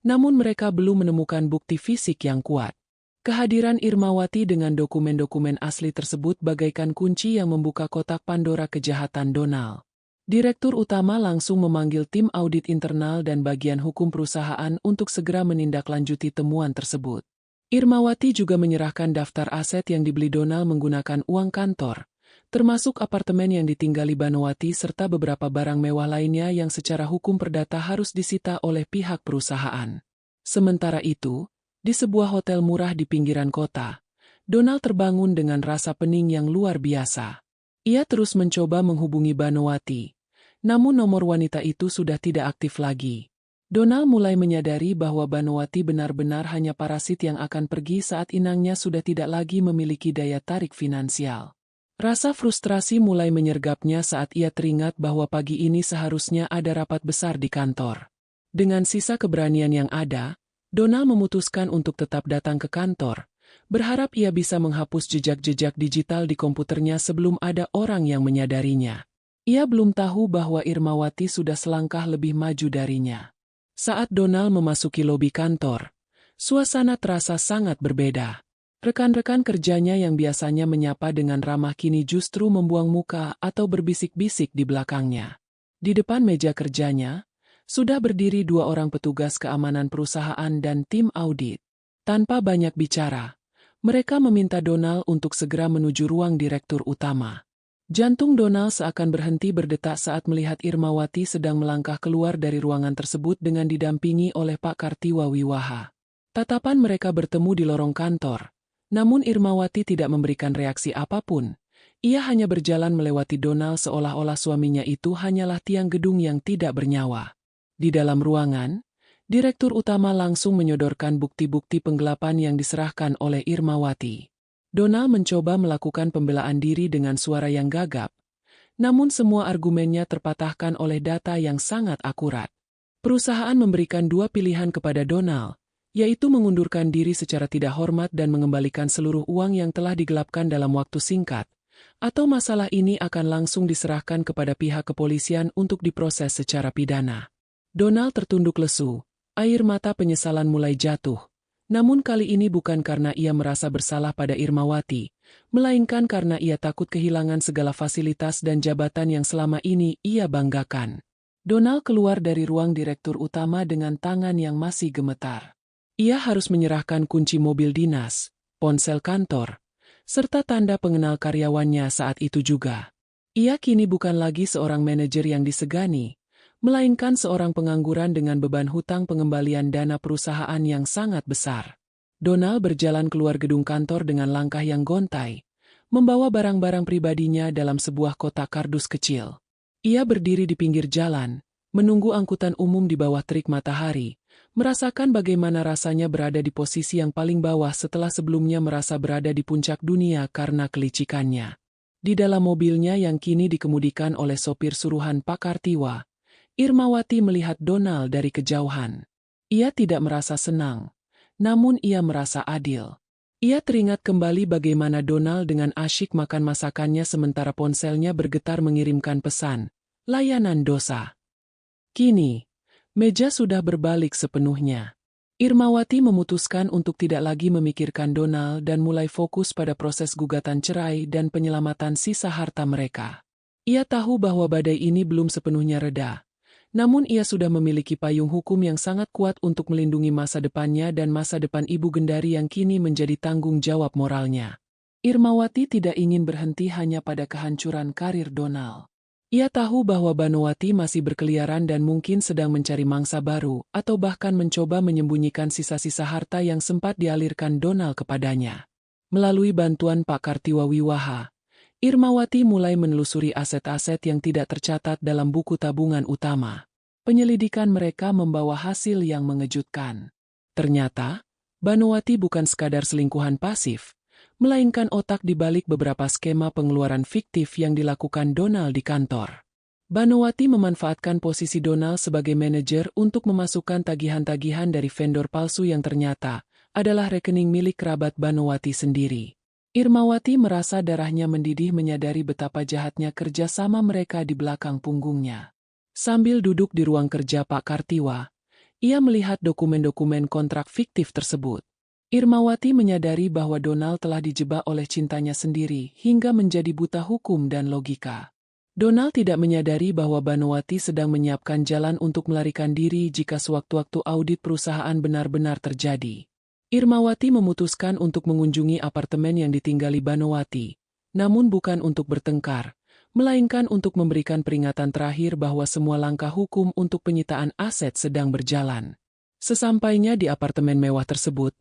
namun mereka belum menemukan bukti fisik yang kuat. Kehadiran Irmawati dengan dokumen-dokumen asli tersebut bagaikan kunci yang membuka kotak Pandora kejahatan Donald. Direktur utama langsung memanggil tim audit internal dan bagian hukum perusahaan untuk segera menindaklanjuti temuan tersebut. Irmawati juga menyerahkan daftar aset yang dibeli Donald menggunakan uang kantor, termasuk apartemen yang ditinggali Banowati serta beberapa barang mewah lainnya yang secara hukum perdata harus disita oleh pihak perusahaan. Sementara itu, di sebuah hotel murah di pinggiran kota, Donald terbangun dengan rasa pening yang luar biasa. Ia terus mencoba menghubungi Banowati, namun nomor wanita itu sudah tidak aktif lagi. Donald mulai menyadari bahwa Banowati benar-benar hanya parasit yang akan pergi saat inangnya sudah tidak lagi memiliki daya tarik finansial. Rasa frustrasi mulai menyergapnya saat ia teringat bahwa pagi ini seharusnya ada rapat besar di kantor. Dengan sisa keberanian yang ada, Donald memutuskan untuk tetap datang ke kantor, berharap ia bisa menghapus jejak-jejak digital di komputernya sebelum ada orang yang menyadarinya. Ia belum tahu bahwa Irmawati sudah selangkah lebih maju darinya. Saat Donald memasuki lobi kantor, suasana terasa sangat berbeda. Rekan-rekan kerjanya yang biasanya menyapa dengan ramah kini justru membuang muka atau berbisik-bisik di belakangnya. Di depan meja kerjanya, sudah berdiri dua orang petugas keamanan perusahaan dan tim audit. Tanpa banyak bicara, mereka meminta Donald untuk segera menuju ruang direktur utama. Jantung Donald seakan berhenti berdetak saat melihat Irmawati sedang melangkah keluar dari ruangan tersebut dengan didampingi oleh Pak Kartiwa Wiwaha. Tatapan mereka bertemu di lorong kantor, namun Irmawati tidak memberikan reaksi apapun. Ia hanya berjalan melewati Donald seolah-olah suaminya itu hanyalah tiang gedung yang tidak bernyawa. Di dalam ruangan, direktur utama langsung menyodorkan bukti-bukti penggelapan yang diserahkan oleh Irmawati. Donald mencoba melakukan pembelaan diri dengan suara yang gagap, namun semua argumennya terpatahkan oleh data yang sangat akurat. Perusahaan memberikan dua pilihan kepada Donald, yaitu mengundurkan diri secara tidak hormat dan mengembalikan seluruh uang yang telah digelapkan dalam waktu singkat, atau masalah ini akan langsung diserahkan kepada pihak kepolisian untuk diproses secara pidana. Donald tertunduk lesu, air mata penyesalan mulai jatuh. Namun kali ini bukan karena ia merasa bersalah pada Irmawati, melainkan karena ia takut kehilangan segala fasilitas dan jabatan yang selama ini ia banggakan. Donald keluar dari ruang direktur utama dengan tangan yang masih gemetar. Ia harus menyerahkan kunci mobil dinas, ponsel kantor, serta tanda pengenal karyawannya saat itu juga. Ia kini bukan lagi seorang manajer yang disegani, melainkan seorang pengangguran dengan beban hutang pengembalian dana perusahaan yang sangat besar. Donald berjalan keluar gedung kantor dengan langkah yang gontai, membawa barang-barang pribadinya dalam sebuah kotak kardus kecil. Ia berdiri di pinggir jalan, menunggu angkutan umum di bawah terik matahari, merasakan bagaimana rasanya berada di posisi yang paling bawah setelah sebelumnya merasa berada di puncak dunia karena kelicikannya. Di dalam mobilnya yang kini dikemudikan oleh sopir suruhan Pak Kartiwa, Irmawati melihat Donald dari kejauhan. Ia tidak merasa senang, namun ia merasa adil. Ia teringat kembali bagaimana Donald dengan asyik makan masakannya sementara ponselnya bergetar mengirimkan pesan, layanan dosa. Kini, meja sudah berbalik sepenuhnya. Irmawati memutuskan untuk tidak lagi memikirkan Donald dan mulai fokus pada proses gugatan cerai dan penyelamatan sisa harta mereka. Ia tahu bahwa badai ini belum sepenuhnya reda. Namun ia sudah memiliki payung hukum yang sangat kuat untuk melindungi masa depannya dan masa depan Ibu Gendari yang kini menjadi tanggung jawab moralnya. Irmawati tidak ingin berhenti hanya pada kehancuran karir Donald. Ia tahu bahwa Banowati masih berkeliaran dan mungkin sedang mencari mangsa baru atau bahkan mencoba menyembunyikan sisa-sisa harta yang sempat dialirkan Donald kepadanya. Melalui bantuan Pak Kartiwa Wiwaha, Irmawati mulai menelusuri aset-aset yang tidak tercatat dalam buku tabungan utama. Penyelidikan mereka membawa hasil yang mengejutkan. Ternyata, Banowati bukan sekadar selingkuhan pasif, melainkan otak di balik beberapa skema pengeluaran fiktif yang dilakukan Donald di kantor. Banowati memanfaatkan posisi Donald sebagai manajer untuk memasukkan tagihan-tagihan dari vendor palsu yang ternyata adalah rekening milik kerabat Banowati sendiri. Irmawati merasa darahnya mendidih menyadari betapa jahatnya kerjasama mereka di belakang punggungnya. Sambil duduk di ruang kerja Pak Kartiwa, ia melihat dokumen-dokumen kontrak fiktif tersebut. Irmawati menyadari bahwa Donald telah dijebak oleh cintanya sendiri hingga menjadi buta hukum dan logika. Donald tidak menyadari bahwa Banowati sedang menyiapkan jalan untuk melarikan diri jika sewaktu-waktu audit perusahaan benar-benar terjadi. Irmawati memutuskan untuk mengunjungi apartemen yang ditinggali Banowati, namun bukan untuk bertengkar, melainkan untuk memberikan peringatan terakhir bahwa semua langkah hukum untuk penyitaan aset sedang berjalan. Sesampainya di apartemen mewah tersebut,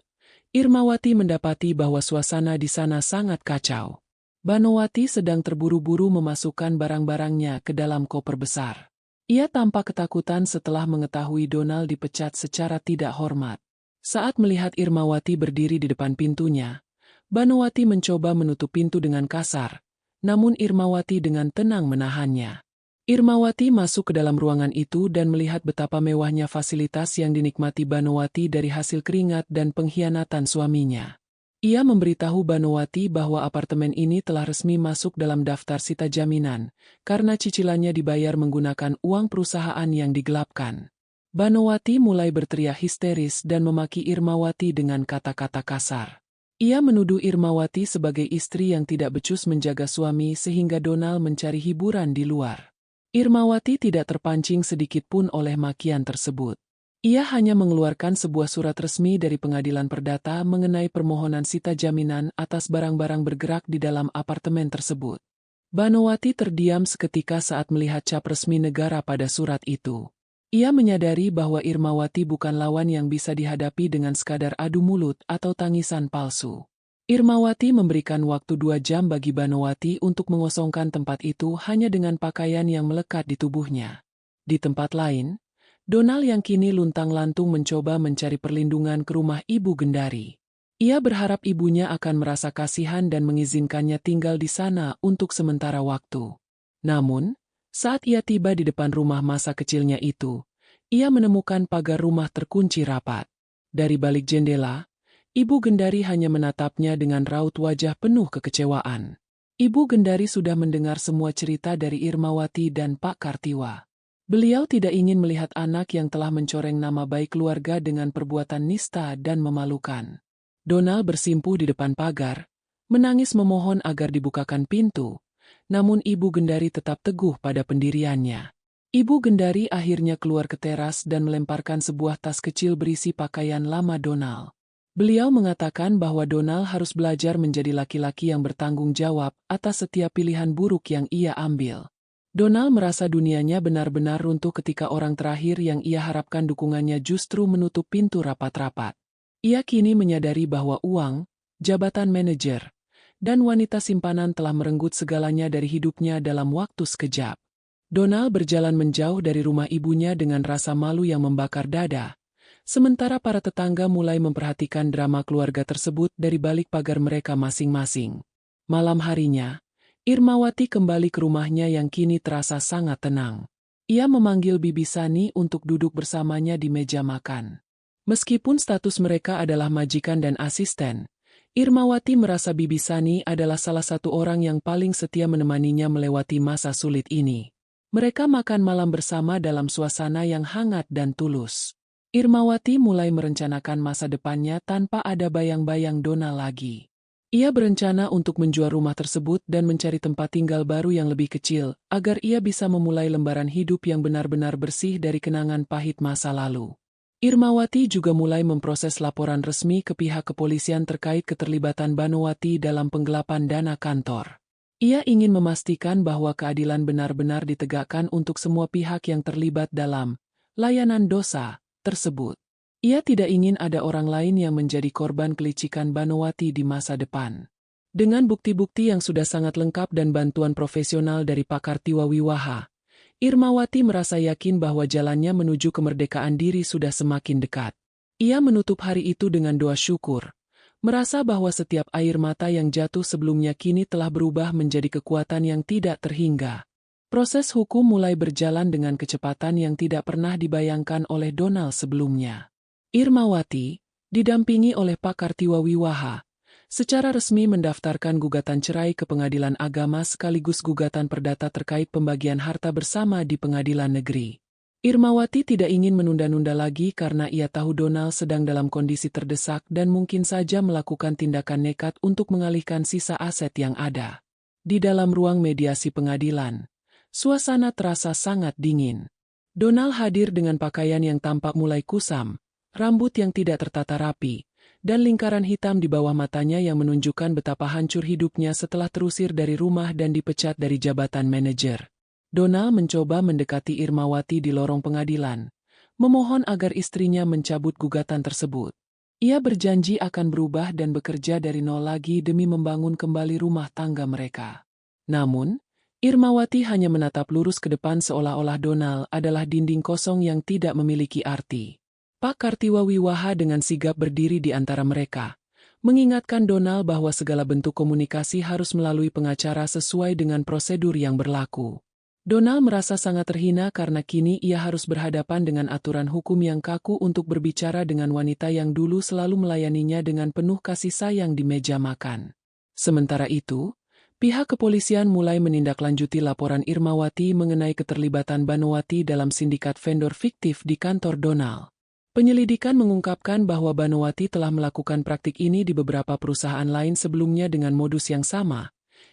Irmawati mendapati bahwa suasana di sana sangat kacau. Banowati sedang terburu-buru memasukkan barang-barangnya ke dalam koper besar. Ia tampak ketakutan setelah mengetahui Donald dipecat secara tidak hormat. Saat melihat Irmawati berdiri di depan pintunya, Banowati mencoba menutup pintu dengan kasar, namun Irmawati dengan tenang menahannya. Irmawati masuk ke dalam ruangan itu dan melihat betapa mewahnya fasilitas yang dinikmati Banowati dari hasil keringat dan pengkhianatan suaminya. Ia memberitahu Banowati bahwa apartemen ini telah resmi masuk dalam daftar sita jaminan, karena cicilannya dibayar menggunakan uang perusahaan yang digelapkan. Banowati mulai berteriak histeris dan memaki Irmawati dengan kata-kata kasar. Ia menuduh Irmawati sebagai istri yang tidak becus menjaga suami sehingga Donald mencari hiburan di luar. Irmawati tidak terpancing sedikit pun oleh makian tersebut. Ia hanya mengeluarkan sebuah surat resmi dari Pengadilan Perdata mengenai permohonan sita jaminan atas barang-barang bergerak di dalam apartemen tersebut. Banowati terdiam seketika saat melihat cap resmi negara pada surat itu. Ia menyadari bahwa Irmawati bukan lawan yang bisa dihadapi dengan sekadar adu mulut atau tangisan palsu. Irmawati memberikan waktu 2 jam bagi Banowati untuk mengosongkan tempat itu hanya dengan pakaian yang melekat di tubuhnya. Di tempat lain, Donald yang kini luntang-lantung mencoba mencari perlindungan ke rumah Ibu Gendari. Ia berharap ibunya akan merasa kasihan dan mengizinkannya tinggal di sana untuk sementara waktu. Namun, saat ia tiba di depan rumah masa kecilnya itu, ia menemukan pagar rumah terkunci rapat. Dari balik jendela, Ibu Gendari hanya menatapnya dengan raut wajah penuh kekecewaan. Ibu Gendari sudah mendengar semua cerita dari Irmawati dan Pak Kartiwa. Beliau tidak ingin melihat anak yang telah mencoreng nama baik keluarga dengan perbuatan nista dan memalukan. Donald bersimpuh di depan pagar, menangis memohon agar dibukakan pintu. Namun Ibu Gendari tetap teguh pada pendiriannya. Ibu Gendari akhirnya keluar ke teras dan melemparkan sebuah tas kecil berisi pakaian lama Donald. Beliau mengatakan bahwa Donald harus belajar menjadi laki-laki yang bertanggung jawab atas setiap pilihan buruk yang ia ambil. Donald merasa dunianya benar-benar runtuh ketika orang terakhir yang ia harapkan dukungannya justru menutup pintu rapat-rapat. Ia kini menyadari bahwa uang, jabatan manajer, dan wanita simpanan telah merenggut segalanya dari hidupnya dalam waktu sekejap. Donald berjalan menjauh dari rumah ibunya dengan rasa malu yang membakar dada, sementara para tetangga mulai memperhatikan drama keluarga tersebut dari balik pagar mereka masing-masing. Malam harinya, Irmawati kembali ke rumahnya yang kini terasa sangat tenang. Ia memanggil Bibi Sani untuk duduk bersamanya di meja makan. Meskipun status mereka adalah majikan dan asisten, Irmawati merasa Bibi Sani adalah salah satu orang yang paling setia menemaninya melewati masa sulit ini. Mereka makan malam bersama dalam suasana yang hangat dan tulus. Irmawati mulai merencanakan masa depannya tanpa ada bayang-bayang Donald lagi. Ia berencana untuk menjual rumah tersebut dan mencari tempat tinggal baru yang lebih kecil, agar ia bisa memulai lembaran hidup yang benar-benar bersih dari kenangan pahit masa lalu. Irmawati juga mulai memproses laporan resmi ke pihak kepolisian terkait keterlibatan Banowati dalam penggelapan dana kantor. Ia ingin memastikan bahwa keadilan benar-benar ditegakkan untuk semua pihak yang terlibat dalam layanan dosa tersebut. Ia tidak ingin ada orang lain yang menjadi korban kelicikan Banowati di masa depan. Dengan bukti-bukti yang sudah sangat lengkap dan bantuan profesional dari Pak Kartiwa Wiwaha, Irmawati merasa yakin bahwa jalannya menuju kemerdekaan diri sudah semakin dekat. Ia menutup hari itu dengan doa syukur, merasa bahwa setiap air mata yang jatuh sebelumnya kini telah berubah menjadi kekuatan yang tidak terhingga. Proses hukum mulai berjalan dengan kecepatan yang tidak pernah dibayangkan oleh Donald sebelumnya. Irmawati, didampingi oleh Pak Kartiwa Wiwaha, secara resmi mendaftarkan gugatan cerai ke pengadilan agama sekaligus gugatan perdata terkait pembagian harta bersama di pengadilan negeri. Irmawati tidak ingin menunda-nunda lagi karena ia tahu Donald sedang dalam kondisi terdesak dan mungkin saja melakukan tindakan nekat untuk mengalihkan sisa aset yang ada. Di dalam ruang mediasi pengadilan, suasana terasa sangat dingin. Donald hadir dengan pakaian yang tampak mulai kusam, rambut yang tidak tertata rapi, dan lingkaran hitam di bawah matanya yang menunjukkan betapa hancur hidupnya setelah terusir dari rumah dan dipecat dari jabatan manajer. Donald mencoba mendekati Irmawati di lorong pengadilan, memohon agar istrinya mencabut gugatan tersebut. Ia berjanji akan berubah dan bekerja dari nol lagi demi membangun kembali rumah tangga mereka. Namun, Irmawati hanya menatap lurus ke depan seolah-olah Donald adalah dinding kosong yang tidak memiliki arti. Pak Kartiwa Wiwaha dengan sigap berdiri di antara mereka, mengingatkan Donald bahwa segala bentuk komunikasi harus melalui pengacara sesuai dengan prosedur yang berlaku. Donald merasa sangat terhina karena kini ia harus berhadapan dengan aturan hukum yang kaku untuk berbicara dengan wanita yang dulu selalu melayaninya dengan penuh kasih sayang di meja makan. Sementara itu, pihak kepolisian mulai menindaklanjuti laporan Irmawati mengenai keterlibatan Banowati dalam sindikat vendor fiktif di kantor Donald. Penyelidikan mengungkapkan bahwa Banowati telah melakukan praktik ini di beberapa perusahaan lain sebelumnya dengan modus yang sama,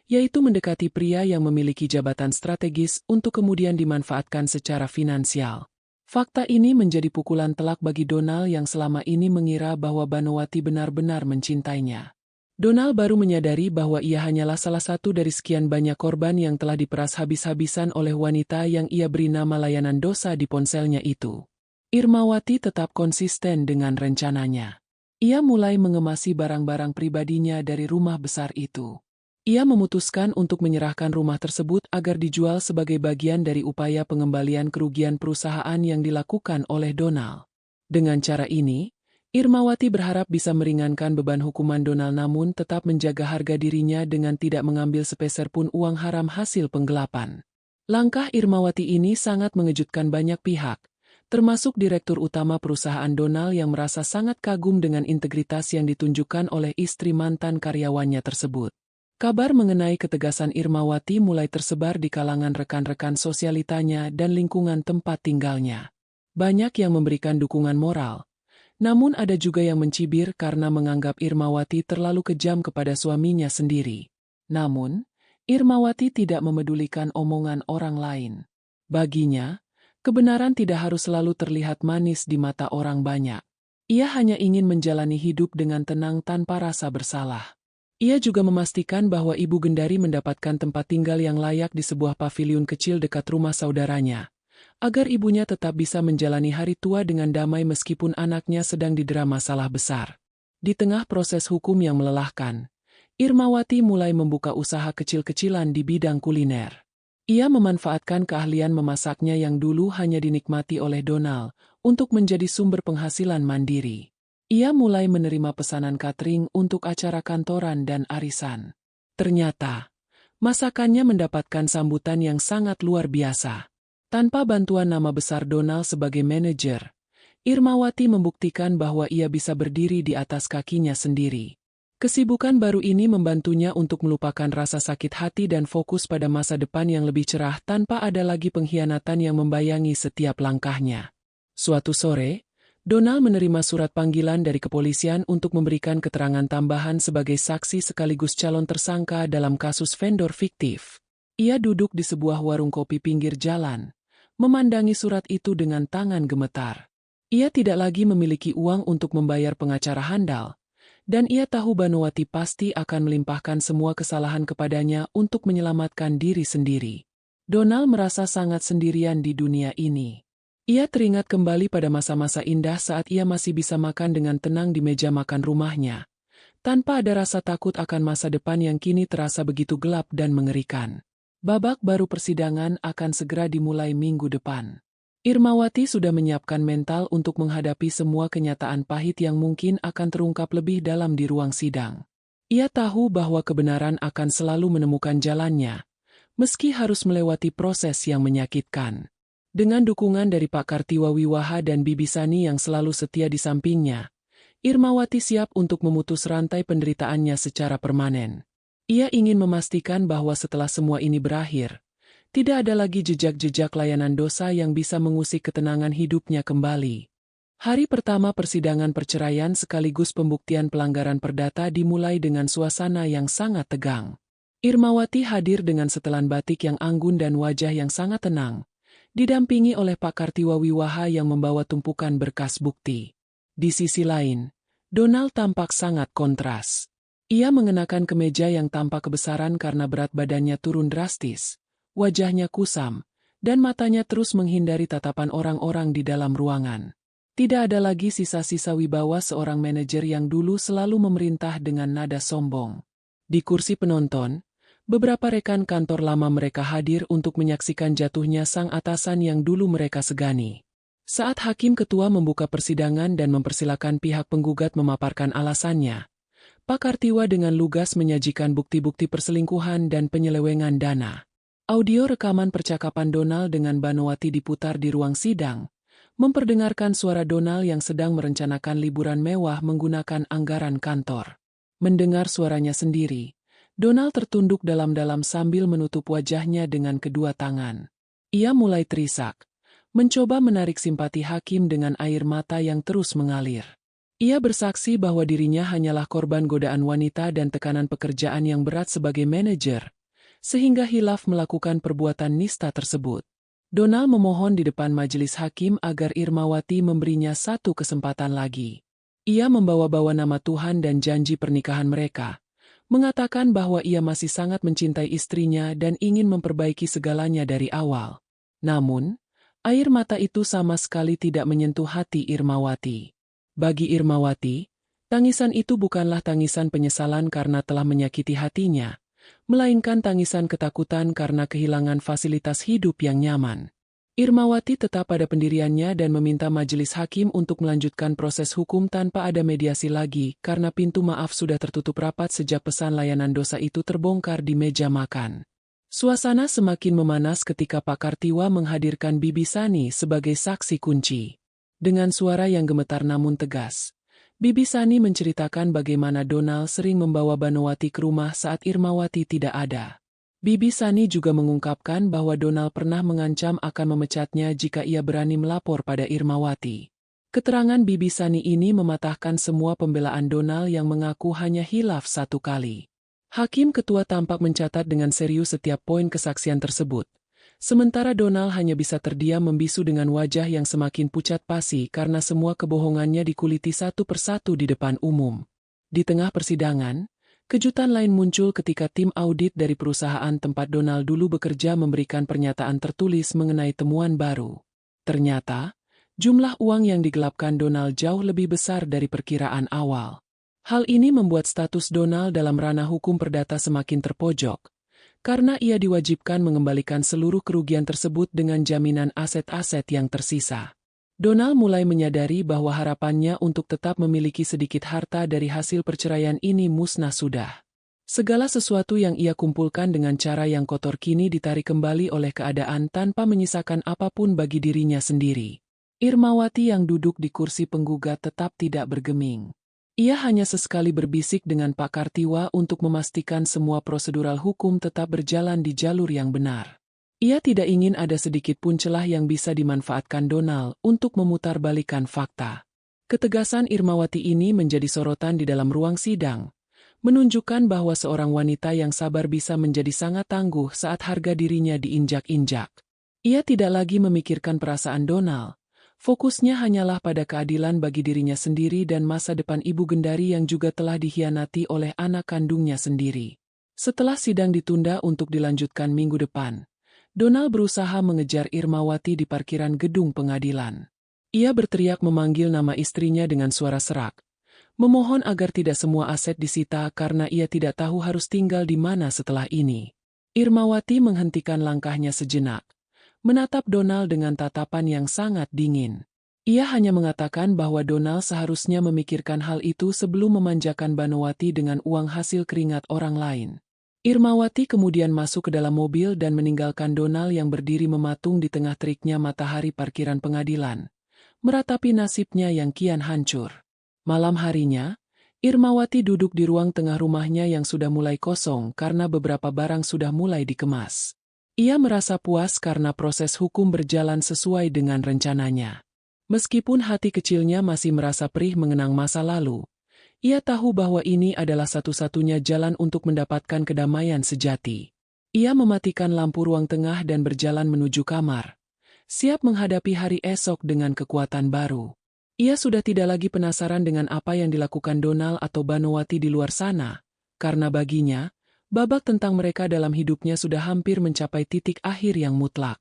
yaitu mendekati pria yang memiliki jabatan strategis untuk kemudian dimanfaatkan secara finansial. Fakta ini menjadi pukulan telak bagi Donald yang selama ini mengira bahwa Banowati benar-benar mencintainya. Donald baru menyadari bahwa ia hanyalah salah satu dari sekian banyak korban yang telah diperas habis-habisan oleh wanita yang ia beri nama layanan dosa di ponselnya itu. Irmawati tetap konsisten dengan rencananya. Ia mulai mengemasi barang-barang pribadinya dari rumah besar itu. Ia memutuskan untuk menyerahkan rumah tersebut agar dijual sebagai bagian dari upaya pengembalian kerugian perusahaan yang dilakukan oleh Donald. Dengan cara ini, Irmawati berharap bisa meringankan beban hukuman Donald namun tetap menjaga harga dirinya dengan tidak mengambil sepeser pun uang haram hasil penggelapan. Langkah Irmawati ini sangat mengejutkan banyak pihak, termasuk Direktur Utama perusahaan Donald yang merasa sangat kagum dengan integritas yang ditunjukkan oleh istri mantan karyawannya tersebut. Kabar mengenai ketegasan Irmawati mulai tersebar di kalangan rekan-rekan sosialitanya dan lingkungan tempat tinggalnya. Banyak yang memberikan dukungan moral, namun ada juga yang mencibir karena menganggap Irmawati terlalu kejam kepada suaminya sendiri. Namun, Irmawati tidak memedulikan omongan orang lain. Baginya, kebenaran tidak harus selalu terlihat manis di mata orang banyak. Ia hanya ingin menjalani hidup dengan tenang tanpa rasa bersalah. Ia juga memastikan bahwa Ibu Gendari mendapatkan tempat tinggal yang layak di sebuah paviliun kecil dekat rumah saudaranya, agar ibunya tetap bisa menjalani hari tua dengan damai meskipun anaknya sedang didera masalah besar. Di tengah proses hukum yang melelahkan, Irmawati mulai membuka usaha kecil-kecilan di bidang kuliner. Ia memanfaatkan keahlian memasaknya yang dulu hanya dinikmati oleh Donald untuk menjadi sumber penghasilan mandiri. Ia mulai menerima pesanan catering untuk acara kantoran dan arisan. Ternyata, masakannya mendapatkan sambutan yang sangat luar biasa. Tanpa bantuan nama besar Donald sebagai manajer, Irmawati membuktikan bahwa ia bisa berdiri di atas kakinya sendiri. Kesibukan baru ini membantunya untuk melupakan rasa sakit hati dan fokus pada masa depan yang lebih cerah tanpa ada lagi pengkhianatan yang membayangi setiap langkahnya. Suatu sore, Donald menerima surat panggilan dari kepolisian untuk memberikan keterangan tambahan sebagai saksi sekaligus calon tersangka dalam kasus vendor fiktif. Ia duduk di sebuah warung kopi pinggir jalan, memandangi surat itu dengan tangan gemetar. Ia tidak lagi memiliki uang untuk membayar pengacara handal, dan ia tahu Banowati pasti akan melimpahkan semua kesalahan kepadanya untuk menyelamatkan diri sendiri. Donald merasa sangat sendirian di dunia ini. Ia teringat kembali pada masa-masa indah saat ia masih bisa makan dengan tenang di meja makan rumahnya, tanpa ada rasa takut akan masa depan yang kini terasa begitu gelap dan mengerikan. Babak baru persidangan akan segera dimulai minggu depan. Irmawati sudah menyiapkan mental untuk menghadapi semua kenyataan pahit yang mungkin akan terungkap lebih dalam di ruang sidang. Ia tahu bahwa kebenaran akan selalu menemukan jalannya, meski harus melewati proses yang menyakitkan. Dengan dukungan dari Pak Kartiwa Wiwaha dan Bibi Sani yang selalu setia di sampingnya, Irmawati siap untuk memutus rantai penderitaannya secara permanen. Ia ingin memastikan bahwa setelah semua ini berakhir, tidak ada lagi jejak-jejak layanan dosa yang bisa mengusik ketenangan hidupnya kembali. Hari pertama persidangan perceraian sekaligus pembuktian pelanggaran perdata dimulai dengan suasana yang sangat tegang. Irmawati hadir dengan setelan batik yang anggun dan wajah yang sangat tenang, didampingi oleh Pak Kartiwa Wiwaha yang membawa tumpukan berkas bukti. Di sisi lain, Donald tampak sangat kontras. Ia mengenakan kemeja yang tampak kebesaran karena berat badannya turun drastis, wajahnya kusam, dan matanya terus menghindari tatapan orang-orang di dalam ruangan. Tidak ada lagi sisa-sisa wibawa seorang manajer yang dulu selalu memerintah dengan nada sombong. Di kursi penonton, beberapa rekan kantor lama mereka hadir untuk menyaksikan jatuhnya sang atasan yang dulu mereka segani. Saat hakim ketua membuka persidangan dan mempersilakan pihak penggugat memaparkan alasannya, Pak Kartiwa dengan lugas menyajikan bukti-bukti perselingkuhan dan penyelewengan dana. Audio rekaman percakapan Donald dengan Banowati diputar di ruang sidang, memperdengarkan suara Donald yang sedang merencanakan liburan mewah menggunakan anggaran kantor. Mendengar suaranya sendiri, Donald tertunduk dalam-dalam sambil menutup wajahnya dengan kedua tangan. Ia mulai terisak, mencoba menarik simpati hakim dengan air mata yang terus mengalir. Ia bersaksi bahwa dirinya hanyalah korban godaan wanita dan tekanan pekerjaan yang berat sebagai manajer, sehingga hilaf melakukan perbuatan nista tersebut. Donald memohon di depan majelis hakim agar Irmawati memberinya satu kesempatan lagi. Ia membawa-bawa nama Tuhan dan janji pernikahan mereka, mengatakan bahwa ia masih sangat mencintai istrinya dan ingin memperbaiki segalanya dari awal. Namun, air mata itu sama sekali tidak menyentuh hati Irmawati. Bagi Irmawati, tangisan itu bukanlah tangisan penyesalan karena telah menyakiti hatinya, melainkan tangisan ketakutan karena kehilangan fasilitas hidup yang nyaman. Irmawati tetap pada pendiriannya dan meminta majelis hakim untuk melanjutkan proses hukum tanpa ada mediasi lagi karena pintu maaf sudah tertutup rapat sejak pesan layanan dosa itu terbongkar di meja makan. Suasana semakin memanas ketika Pak Kartiwa menghadirkan Bibi Sani sebagai saksi kunci. Dengan suara yang gemetar namun tegas, Bibi Sani menceritakan bagaimana Donald sering membawa Banowati ke rumah saat Irmawati tidak ada. Bibi Sani juga mengungkapkan bahwa Donald pernah mengancam akan memecatnya jika ia berani melapor pada Irmawati. Keterangan Bibi Sani ini mematahkan semua pembelaan Donald yang mengaku hanya hilaf satu kali. Hakim ketua tampak mencatat dengan serius setiap poin kesaksian tersebut. Sementara Donald hanya bisa terdiam membisu dengan wajah yang semakin pucat pasi karena semua kebohongannya dikuliti satu persatu di depan umum. Di tengah persidangan, kejutan lain muncul ketika tim audit dari perusahaan tempat Donald dulu bekerja memberikan pernyataan tertulis mengenai temuan baru. Ternyata, jumlah uang yang digelapkan Donald jauh lebih besar dari perkiraan awal. Hal ini membuat status Donald dalam ranah hukum perdata semakin terpojok, karena ia diwajibkan mengembalikan seluruh kerugian tersebut dengan jaminan aset-aset yang tersisa. Donald mulai menyadari bahwa harapannya untuk tetap memiliki sedikit harta dari hasil perceraian ini musnah sudah. Segala sesuatu yang ia kumpulkan dengan cara yang kotor kini ditarik kembali oleh keadaan tanpa menyisakan apapun bagi dirinya sendiri. Irmawati yang duduk di kursi penggugat tetap tidak bergeming. Ia hanya sesekali berbisik dengan Pak Kartiwa untuk memastikan semua prosedural hukum tetap berjalan di jalur yang benar. Ia tidak ingin ada sedikit pun celah yang bisa dimanfaatkan Donald untuk memutarbalikkan fakta. Ketegasan Irmawati ini menjadi sorotan di dalam ruang sidang, menunjukkan bahwa seorang wanita yang sabar bisa menjadi sangat tangguh saat harga dirinya diinjak-injak. Ia tidak lagi memikirkan perasaan Donald. Fokusnya hanyalah pada keadilan bagi dirinya sendiri dan masa depan Ibu Gendari yang juga telah dikhianati oleh anak kandungnya sendiri. Setelah sidang ditunda untuk dilanjutkan minggu depan, Donald berusaha mengejar Irmawati di parkiran gedung pengadilan. Ia berteriak memanggil nama istrinya dengan suara serak, memohon agar tidak semua aset disita karena ia tidak tahu harus tinggal di mana setelah ini. Irmawati menghentikan langkahnya sejenak, menatap Donald dengan tatapan yang sangat dingin. Ia hanya mengatakan bahwa Donald seharusnya memikirkan hal itu sebelum memanjakan Banowati dengan uang hasil keringat orang lain. Irmawati kemudian masuk ke dalam mobil dan meninggalkan Donald yang berdiri mematung di tengah teriknya matahari parkiran pengadilan, meratapi nasibnya yang kian hancur. Malam harinya, Irmawati duduk di ruang tengah rumahnya yang sudah mulai kosong karena beberapa barang sudah mulai dikemas. Ia merasa puas karena proses hukum berjalan sesuai dengan rencananya. Meskipun hati kecilnya masih merasa perih mengenang masa lalu, ia tahu bahwa ini adalah satu-satunya jalan untuk mendapatkan kedamaian sejati. Ia mematikan lampu ruang tengah dan berjalan menuju kamar, siap menghadapi hari esok dengan kekuatan baru. Ia sudah tidak lagi penasaran dengan apa yang dilakukan Donal atau Banowati di luar sana, karena baginya, babak tentang mereka dalam hidupnya sudah hampir mencapai titik akhir yang mutlak.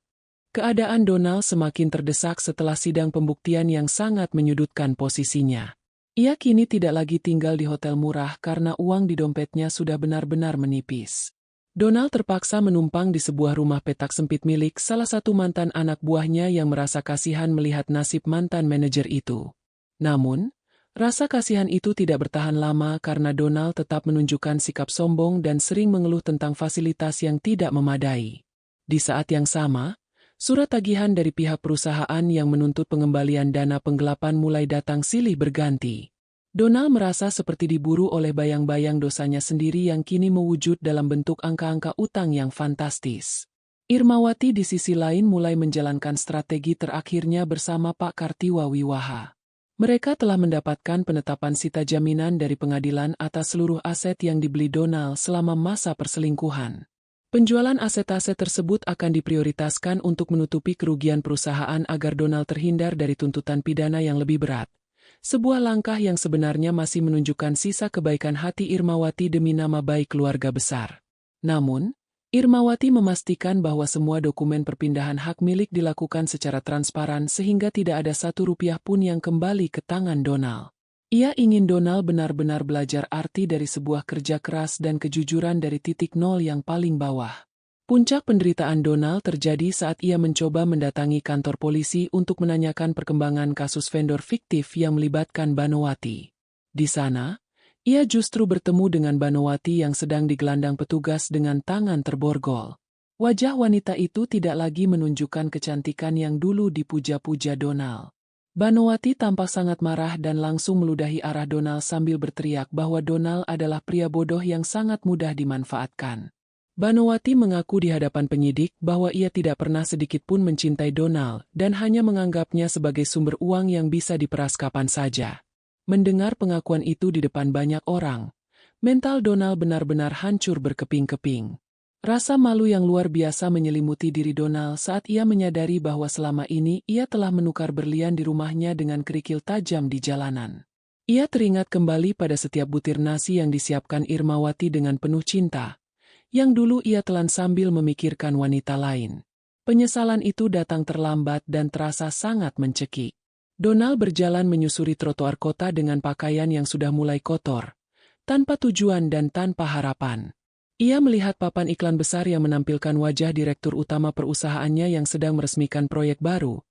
Keadaan Donal semakin terdesak setelah sidang pembuktian yang sangat menyudutkan posisinya. Ia kini tidak lagi tinggal di hotel murah karena uang di dompetnya sudah benar-benar menipis. Donal terpaksa menumpang di sebuah rumah petak sempit milik salah satu mantan anak buahnya yang merasa kasihan melihat nasib mantan manajer itu. Namun, rasa kasihan itu tidak bertahan lama karena Donal tetap menunjukkan sikap sombong dan sering mengeluh tentang fasilitas yang tidak memadai. Di saat yang sama, surat tagihan dari pihak perusahaan yang menuntut pengembalian dana penggelapan mulai datang silih berganti. Donal merasa seperti diburu oleh bayang-bayang dosanya sendiri yang kini mewujud dalam bentuk angka-angka utang yang fantastis. Irmawati di sisi lain mulai menjalankan strategi terakhirnya bersama Pak Kartiwa Wiwaha. Mereka telah mendapatkan penetapan sita jaminan dari pengadilan atas seluruh aset yang dibeli Donal selama masa perselingkuhan. Penjualan aset-aset tersebut akan diprioritaskan untuk menutupi kerugian perusahaan agar Donal terhindar dari tuntutan pidana yang lebih berat. Sebuah langkah yang sebenarnya masih menunjukkan sisa kebaikan hati Irmawati demi nama baik keluarga besar. Namun, Irmawati memastikan bahwa semua dokumen perpindahan hak milik dilakukan secara transparan sehingga tidak ada satu rupiah pun yang kembali ke tangan Donal. Ia ingin Donal benar-benar belajar arti dari sebuah kerja keras dan kejujuran dari titik nol yang paling bawah. Puncak penderitaan Donal terjadi saat ia mencoba mendatangi kantor polisi untuk menanyakan perkembangan kasus vendor fiktif yang melibatkan Banowati. Di sana, ia justru bertemu dengan Banowati yang sedang digelandang petugas dengan tangan terborgol. Wajah wanita itu tidak lagi menunjukkan kecantikan yang dulu dipuja-puja Donal. Banowati tampak sangat marah dan langsung meludahi arah Donal sambil berteriak bahwa Donal adalah pria bodoh yang sangat mudah dimanfaatkan. Banowati mengaku di hadapan penyidik bahwa ia tidak pernah sedikit pun mencintai Donal dan hanya menganggapnya sebagai sumber uang yang bisa diperas kapan saja. Mendengar pengakuan itu di depan banyak orang, mental Donal benar-benar hancur berkeping-keping. Rasa malu yang luar biasa menyelimuti diri Donal saat ia menyadari bahwa selama ini ia telah menukar berlian di rumahnya dengan kerikil tajam di jalanan. Ia teringat kembali pada setiap butir nasi yang disiapkan Irmawati dengan penuh cinta, yang dulu ia telan sambil memikirkan wanita lain. Penyesalan itu datang terlambat dan terasa sangat mencekik. Donal berjalan menyusuri trotoar kota dengan pakaian yang sudah mulai kotor, tanpa tujuan dan tanpa harapan. Ia melihat papan iklan besar yang menampilkan wajah direktur utama perusahaannya yang sedang meresmikan proyek baru.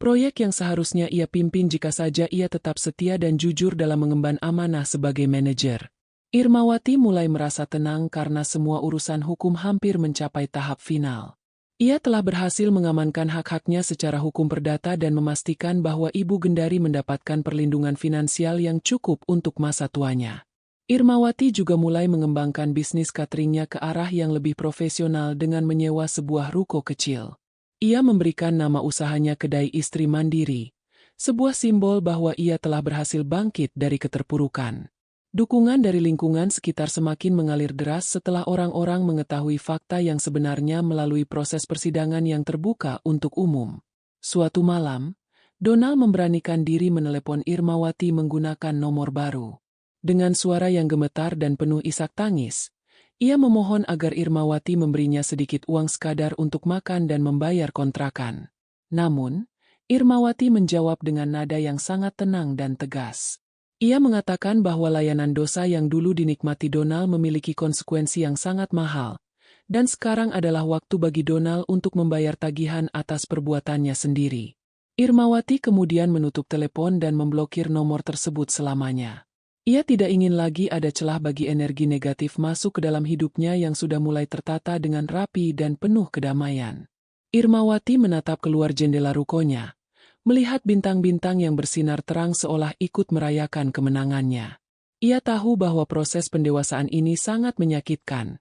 Proyek yang seharusnya ia pimpin jika saja ia tetap setia dan jujur dalam mengemban amanah sebagai manajer. Irmawati mulai merasa tenang karena semua urusan hukum hampir mencapai tahap final. Ia telah berhasil mengamankan hak-haknya secara hukum perdata dan memastikan bahwa Ibu Gendari mendapatkan perlindungan finansial yang cukup untuk masa tuanya. Irmawati juga mulai mengembangkan bisnis cateringnya ke arah yang lebih profesional dengan menyewa sebuah ruko kecil. Ia memberikan nama usahanya Kedai Istri Mandiri, sebuah simbol bahwa ia telah berhasil bangkit dari keterpurukan. Dukungan dari lingkungan sekitar semakin mengalir deras setelah orang-orang mengetahui fakta yang sebenarnya melalui proses persidangan yang terbuka untuk umum. Suatu malam, Donal memberanikan diri menelepon Irmawati menggunakan nomor baru. Dengan suara yang gemetar dan penuh isak tangis, ia memohon agar Irmawati memberinya sedikit uang sekadar untuk makan dan membayar kontrakan. Namun, Irmawati menjawab dengan nada yang sangat tenang dan tegas. Ia mengatakan bahwa layanan dosa yang dulu dinikmati Donal memiliki konsekuensi yang sangat mahal, dan sekarang adalah waktu bagi Donal untuk membayar tagihan atas perbuatannya sendiri. Irmawati kemudian menutup telepon dan memblokir nomor tersebut selamanya. Ia tidak ingin lagi ada celah bagi energi negatif masuk ke dalam hidupnya yang sudah mulai tertata dengan rapi dan penuh kedamaian. Irmawati menatap keluar jendela rukonya, melihat bintang-bintang yang bersinar terang seolah ikut merayakan kemenangannya. Ia tahu bahwa proses pendewasaan ini sangat menyakitkan.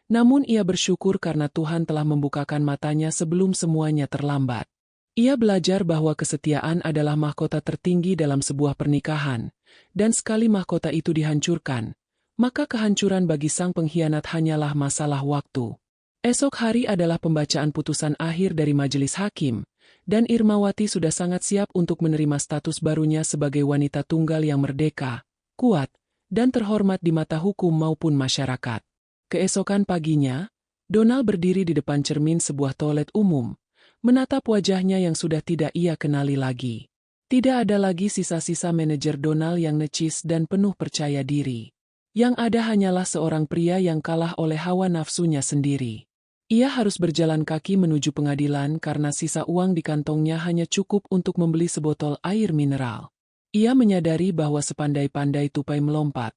Namun ia bersyukur karena Tuhan telah membukakan matanya sebelum semuanya terlambat. Ia belajar bahwa kesetiaan adalah mahkota tertinggi dalam sebuah pernikahan, dan sekali mahkota itu dihancurkan, maka kehancuran bagi sang pengkhianat hanyalah masalah waktu. Esok hari adalah pembacaan putusan akhir dari majelis hakim, dan Irmawati sudah sangat siap untuk menerima status barunya sebagai wanita tunggal yang merdeka, kuat, dan terhormat di mata hukum maupun masyarakat. Keesokan paginya, Donald berdiri di depan cermin sebuah toilet umum, menatap wajahnya yang sudah tidak ia kenali lagi. Tidak ada lagi sisa-sisa manajer Donald yang necis dan penuh percaya diri. Yang ada hanyalah seorang pria yang kalah oleh hawa nafsunya sendiri. Ia harus berjalan kaki menuju pengadilan karena sisa uang di kantongnya hanya cukup untuk membeli sebotol air mineral. Ia menyadari bahwa sepandai-pandai tupai melompat,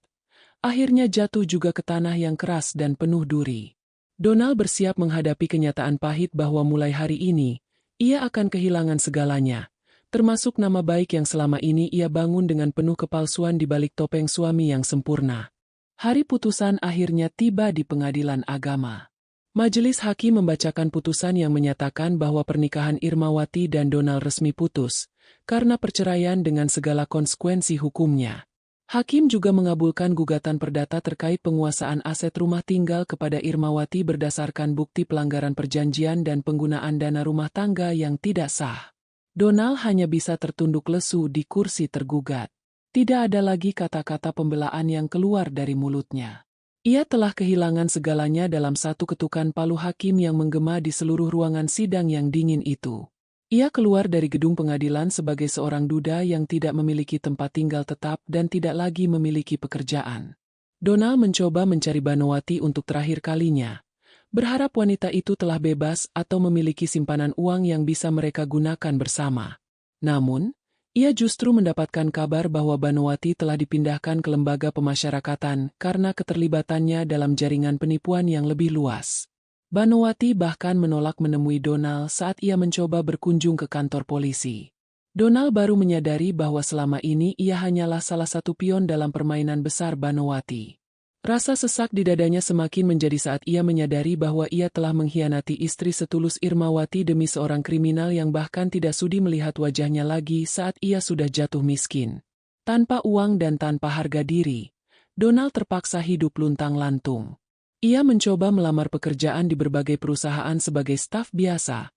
akhirnya jatuh juga ke tanah yang keras dan penuh duri. Donald bersiap menghadapi kenyataan pahit bahwa mulai hari ini, ia akan kehilangan segalanya, termasuk nama baik yang selama ini ia bangun dengan penuh kepalsuan di balik topeng suami yang sempurna. Hari putusan akhirnya tiba di pengadilan agama. Majelis hakim membacakan putusan yang menyatakan bahwa pernikahan Irmawati dan Donald resmi putus, karena perceraian dengan segala konsekuensi hukumnya. Hakim juga mengabulkan gugatan perdata terkait penguasaan aset rumah tinggal kepada Irmawati berdasarkan bukti pelanggaran perjanjian dan penggunaan dana rumah tangga yang tidak sah. Donald hanya bisa tertunduk lesu di kursi tergugat. Tidak ada lagi kata-kata pembelaan yang keluar dari mulutnya. Ia telah kehilangan segalanya dalam satu ketukan palu hakim yang menggema di seluruh ruangan sidang yang dingin itu. Ia keluar dari gedung pengadilan sebagai seorang duda yang tidak memiliki tempat tinggal tetap dan tidak lagi memiliki pekerjaan. Donald mencoba mencari Banowati untuk terakhir kalinya, berharap wanita itu telah bebas atau memiliki simpanan uang yang bisa mereka gunakan bersama. Namun, ia justru mendapatkan kabar bahwa Banowati telah dipindahkan ke lembaga pemasyarakatan karena keterlibatannya dalam jaringan penipuan yang lebih luas. Banowati bahkan menolak menemui Donald saat ia mencoba berkunjung ke kantor polisi. Donald baru menyadari bahwa selama ini ia hanyalah salah satu pion dalam permainan besar Banowati. Rasa sesak di dadanya semakin menjadi saat ia menyadari bahwa ia telah mengkhianati istri setulus Irmawati demi seorang kriminal yang bahkan tidak sudi melihat wajahnya lagi saat ia sudah jatuh miskin. Tanpa uang dan tanpa harga diri, Donald terpaksa hidup luntang-lantung. Ia mencoba melamar pekerjaan di berbagai perusahaan sebagai staf biasa,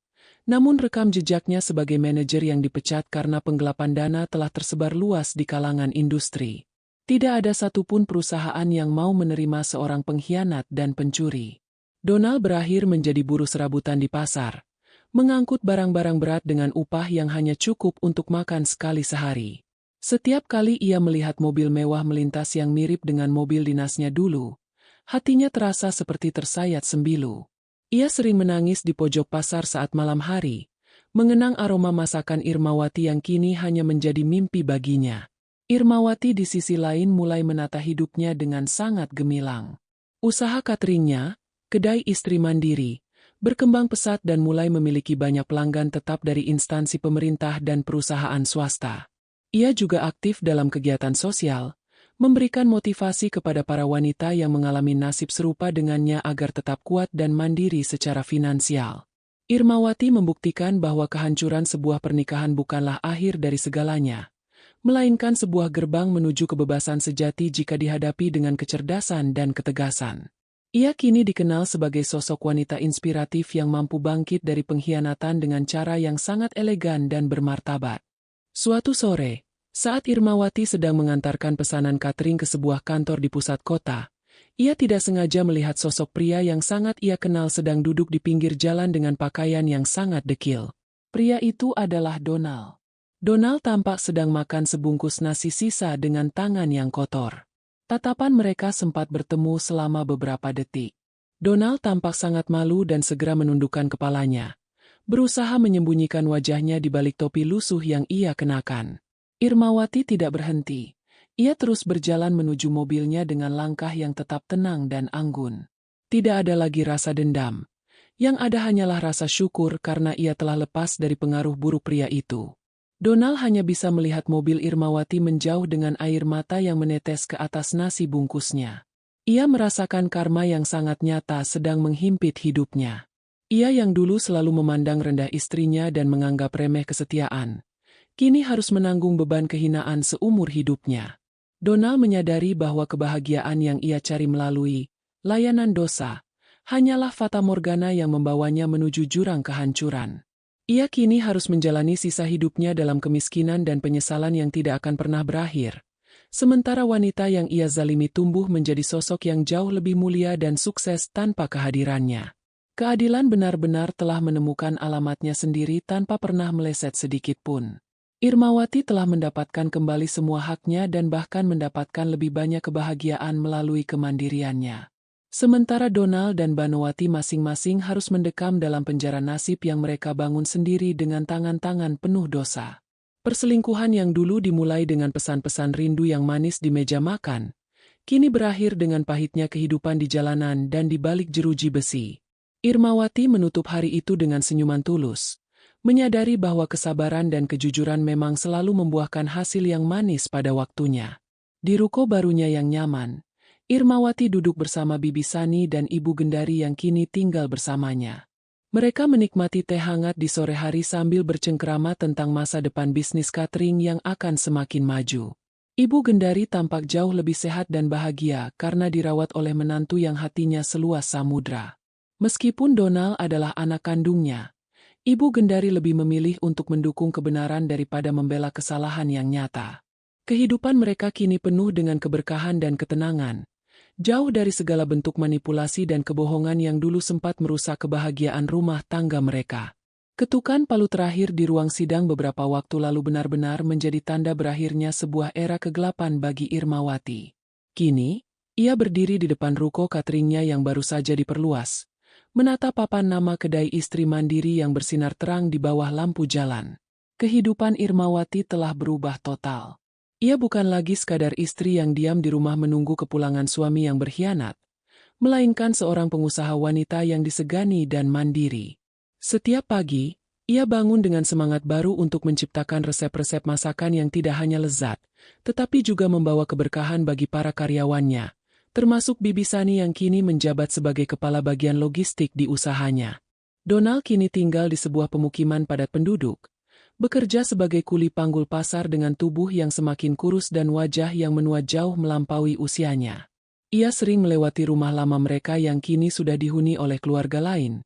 namun rekam jejaknya sebagai manajer yang dipecat karena penggelapan dana telah tersebar luas di kalangan industri. Tidak ada satupun perusahaan yang mau menerima seorang pengkhianat dan pencuri. Donald berakhir menjadi buruh serabutan di pasar, mengangkut barang-barang berat dengan upah yang hanya cukup untuk makan sekali sehari. Setiap kali ia melihat mobil mewah melintas yang mirip dengan mobil dinasnya dulu, hatinya terasa seperti tersayat sembilu. Ia sering menangis di pojok pasar saat malam hari, mengenang aroma masakan Irmawati yang kini hanya menjadi mimpi baginya. Irmawati di sisi lain mulai menata hidupnya dengan sangat gemilang. Usaha cateringnya, kedai istri mandiri, berkembang pesat dan mulai memiliki banyak pelanggan tetap dari instansi pemerintah dan perusahaan swasta. Ia juga aktif dalam kegiatan sosial, memberikan motivasi kepada para wanita yang mengalami nasib serupa dengannya agar tetap kuat dan mandiri secara finansial. Irmawati membuktikan bahwa kehancuran sebuah pernikahan bukanlah akhir dari segalanya, melainkan sebuah gerbang menuju kebebasan sejati jika dihadapi dengan kecerdasan dan ketegasan. Ia kini dikenal sebagai sosok wanita inspiratif yang mampu bangkit dari pengkhianatan dengan cara yang sangat elegan dan bermartabat. Suatu sore, saat Irmawati sedang mengantarkan pesanan catering ke sebuah kantor di pusat kota, ia tidak sengaja melihat sosok pria yang sangat ia kenal sedang duduk di pinggir jalan dengan pakaian yang sangat dekil. Pria itu adalah Donald. Donald tampak sedang makan sebungkus nasi sisa dengan tangan yang kotor. Tatapan mereka sempat bertemu selama beberapa detik. Donald tampak sangat malu dan segera menundukkan kepalanya, berusaha menyembunyikan wajahnya di balik topi lusuh yang ia kenakan. Irmawati tidak berhenti. Ia terus berjalan menuju mobilnya dengan langkah yang tetap tenang dan anggun. Tidak ada lagi rasa dendam. Yang ada hanyalah rasa syukur karena ia telah lepas dari pengaruh buruk pria itu. Donal hanya bisa melihat mobil Irmawati menjauh dengan air mata yang menetes ke atas nasi bungkusnya. Ia merasakan karma yang sangat nyata sedang menghimpit hidupnya. Ia yang dulu selalu memandang rendah istrinya dan menganggap remeh kesetiaan, kini harus menanggung beban kehinaan seumur hidupnya. Donal menyadari bahwa kebahagiaan yang ia cari melalui layanan dosa hanyalah fata morgana yang membawanya menuju jurang kehancuran. Ia kini harus menjalani sisa hidupnya dalam kemiskinan dan penyesalan yang tidak akan pernah berakhir. Sementara wanita yang ia zalimi tumbuh menjadi sosok yang jauh lebih mulia dan sukses tanpa kehadirannya. Keadilan benar-benar telah menemukan alamatnya sendiri tanpa pernah meleset sedikit pun. Irmawati telah mendapatkan kembali semua haknya dan bahkan mendapatkan lebih banyak kebahagiaan melalui kemandiriannya. Sementara Donal dan Banowati masing-masing harus mendekam dalam penjara nasib yang mereka bangun sendiri dengan tangan-tangan penuh dosa. Perselingkuhan yang dulu dimulai dengan pesan-pesan rindu yang manis di meja makan, kini berakhir dengan pahitnya kehidupan di jalanan dan di balik jeruji besi. Irmawati menutup hari itu dengan senyuman tulus, menyadari bahwa kesabaran dan kejujuran memang selalu membuahkan hasil yang manis pada waktunya. Di ruko barunya yang nyaman, Irmawati duduk bersama Bibi Sani dan Ibu Gendari yang kini tinggal bersamanya. Mereka menikmati teh hangat di sore hari sambil bercengkerama tentang masa depan bisnis catering yang akan semakin maju. Ibu Gendari tampak jauh lebih sehat dan bahagia karena dirawat oleh menantu yang hatinya seluas samudra. Meskipun Donal adalah anak kandungnya, Ibu Gendari lebih memilih untuk mendukung kebenaran daripada membela kesalahan yang nyata. Kehidupan mereka kini penuh dengan keberkahan dan ketenangan, jauh dari segala bentuk manipulasi dan kebohongan yang dulu sempat merusak kebahagiaan rumah tangga mereka. Ketukan palu terakhir di ruang sidang beberapa waktu lalu benar-benar menjadi tanda berakhirnya sebuah era kegelapan bagi Irmawati. Kini, ia berdiri di depan ruko cateringnya yang baru saja diperluas, menatap papan nama kedai istri mandiri yang bersinar terang di bawah lampu jalan. Kehidupan Irmawati telah berubah total. Ia bukan lagi sekadar istri yang diam di rumah menunggu kepulangan suami yang berkhianat, melainkan seorang pengusaha wanita yang disegani dan mandiri. Setiap pagi, ia bangun dengan semangat baru untuk menciptakan resep-resep masakan yang tidak hanya lezat, tetapi juga membawa keberkahan bagi para karyawannya, termasuk Bibi Sani yang kini menjabat sebagai kepala bagian logistik di usahanya. Donal kini tinggal di sebuah pemukiman padat penduduk, bekerja sebagai kuli panggul pasar dengan tubuh yang semakin kurus dan wajah yang menua jauh melampaui usianya. Ia sering melewati rumah lama mereka yang kini sudah dihuni oleh keluarga lain,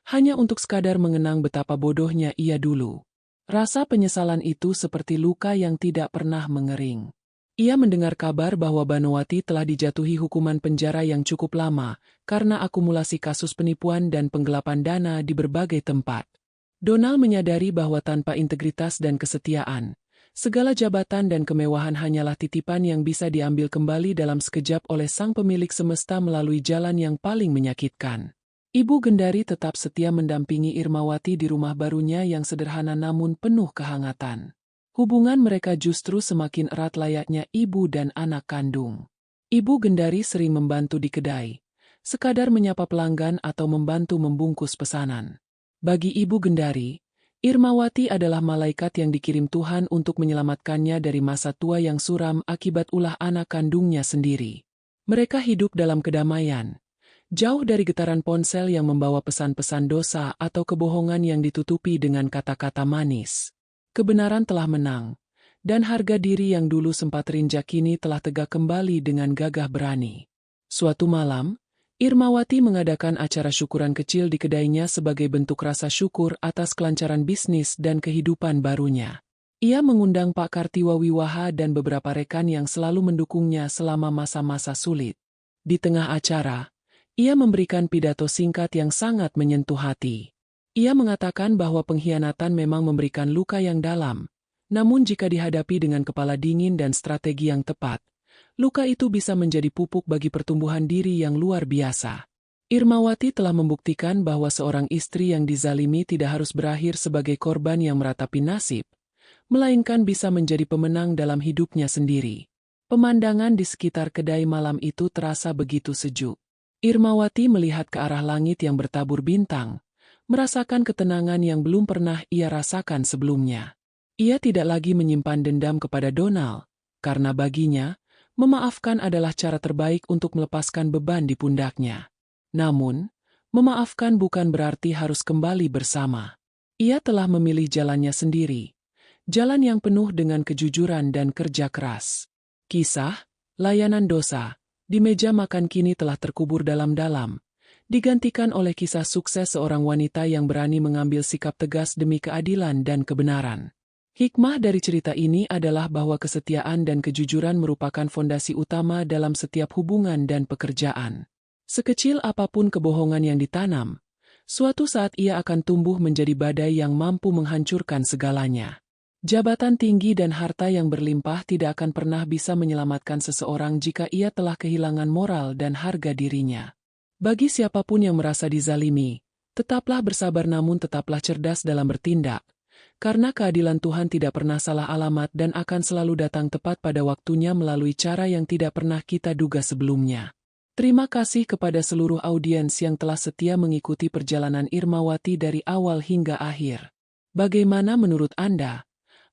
hanya untuk sekadar mengenang betapa bodohnya ia dulu. Rasa penyesalan itu seperti luka yang tidak pernah mengering. Ia mendengar kabar bahwa Banowati telah dijatuhi hukuman penjara yang cukup lama karena akumulasi kasus penipuan dan penggelapan dana di berbagai tempat. Donal menyadari bahwa tanpa integritas dan kesetiaan, segala jabatan dan kemewahan hanyalah titipan yang bisa diambil kembali dalam sekejap oleh sang pemilik semesta melalui jalan yang paling menyakitkan. Ibu Gendari tetap setia mendampingi Irmawati di rumah barunya yang sederhana namun penuh kehangatan. Hubungan mereka justru semakin erat layaknya ibu dan anak kandung. Ibu Gendari sering membantu di kedai, sekadar menyapa pelanggan atau membantu membungkus pesanan. Bagi Ibu Gendari, Irmawati adalah malaikat yang dikirim Tuhan untuk menyelamatkannya dari masa tua yang suram akibat ulah anak kandungnya sendiri. Mereka hidup dalam kedamaian, jauh dari getaran ponsel yang membawa pesan-pesan dosa atau kebohongan yang ditutupi dengan kata-kata manis. Kebenaran telah menang, dan harga diri yang dulu sempat rinjak kini telah tegak kembali dengan gagah berani. Suatu malam, Irmawati mengadakan acara syukuran kecil di kedainya sebagai bentuk rasa syukur atas kelancaran bisnis dan kehidupan barunya. Ia mengundang Pak Kartiwa Wiwaha dan beberapa rekan yang selalu mendukungnya selama masa-masa sulit. Di tengah acara, ia memberikan pidato singkat yang sangat menyentuh hati. Ia mengatakan bahwa pengkhianatan memang memberikan luka yang dalam, namun jika dihadapi dengan kepala dingin dan strategi yang tepat, luka itu bisa menjadi pupuk bagi pertumbuhan diri yang luar biasa. Irmawati telah membuktikan bahwa seorang istri yang dizalimi tidak harus berakhir sebagai korban yang meratapi nasib, melainkan bisa menjadi pemenang dalam hidupnya sendiri. Pemandangan di sekitar kedai malam itu terasa begitu sejuk. Irmawati melihat ke arah langit yang bertabur bintang, merasakan ketenangan yang belum pernah ia rasakan sebelumnya. Ia tidak lagi menyimpan dendam kepada Donald, karena baginya, memaafkan adalah cara terbaik untuk melepaskan beban di pundaknya. Namun, memaafkan bukan berarti harus kembali bersama. Ia telah memilih jalannya sendiri, jalan yang penuh dengan kejujuran dan kerja keras. Kisah, layanan dosa, di meja makan kini telah terkubur dalam-dalam, digantikan oleh kisah sukses seorang wanita yang berani mengambil sikap tegas demi keadilan dan kebenaran. Hikmah dari cerita ini adalah bahwa kesetiaan dan kejujuran merupakan fondasi utama dalam setiap hubungan dan pekerjaan. Sekecil apapun kebohongan yang ditanam, suatu saat ia akan tumbuh menjadi badai yang mampu menghancurkan segalanya. Jabatan tinggi dan harta yang berlimpah tidak akan pernah bisa menyelamatkan seseorang jika ia telah kehilangan moral dan harga dirinya. Bagi siapapun yang merasa dizalimi, tetaplah bersabar namun tetaplah cerdas dalam bertindak. Karena keadilan Tuhan tidak pernah salah alamat dan akan selalu datang tepat pada waktunya melalui cara yang tidak pernah kita duga sebelumnya. Terima kasih kepada seluruh audiens yang telah setia mengikuti perjalanan Irmawati dari awal hingga akhir. Bagaimana menurut Anda?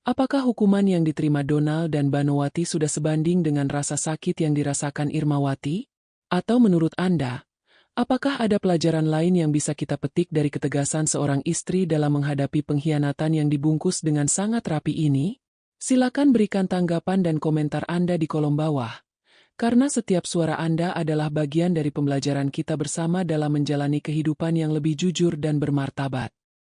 Apakah hukuman yang diterima Donald dan Banowati sudah sebanding dengan rasa sakit yang dirasakan Irmawati? Atau menurut Anda, apakah ada pelajaran lain yang bisa kita petik dari ketegasan seorang istri dalam menghadapi pengkhianatan yang dibungkus dengan sangat rapi ini? Silakan berikan tanggapan dan komentar Anda di kolom bawah. Karena setiap suara Anda adalah bagian dari pembelajaran kita bersama dalam menjalani kehidupan yang lebih jujur dan bermartabat.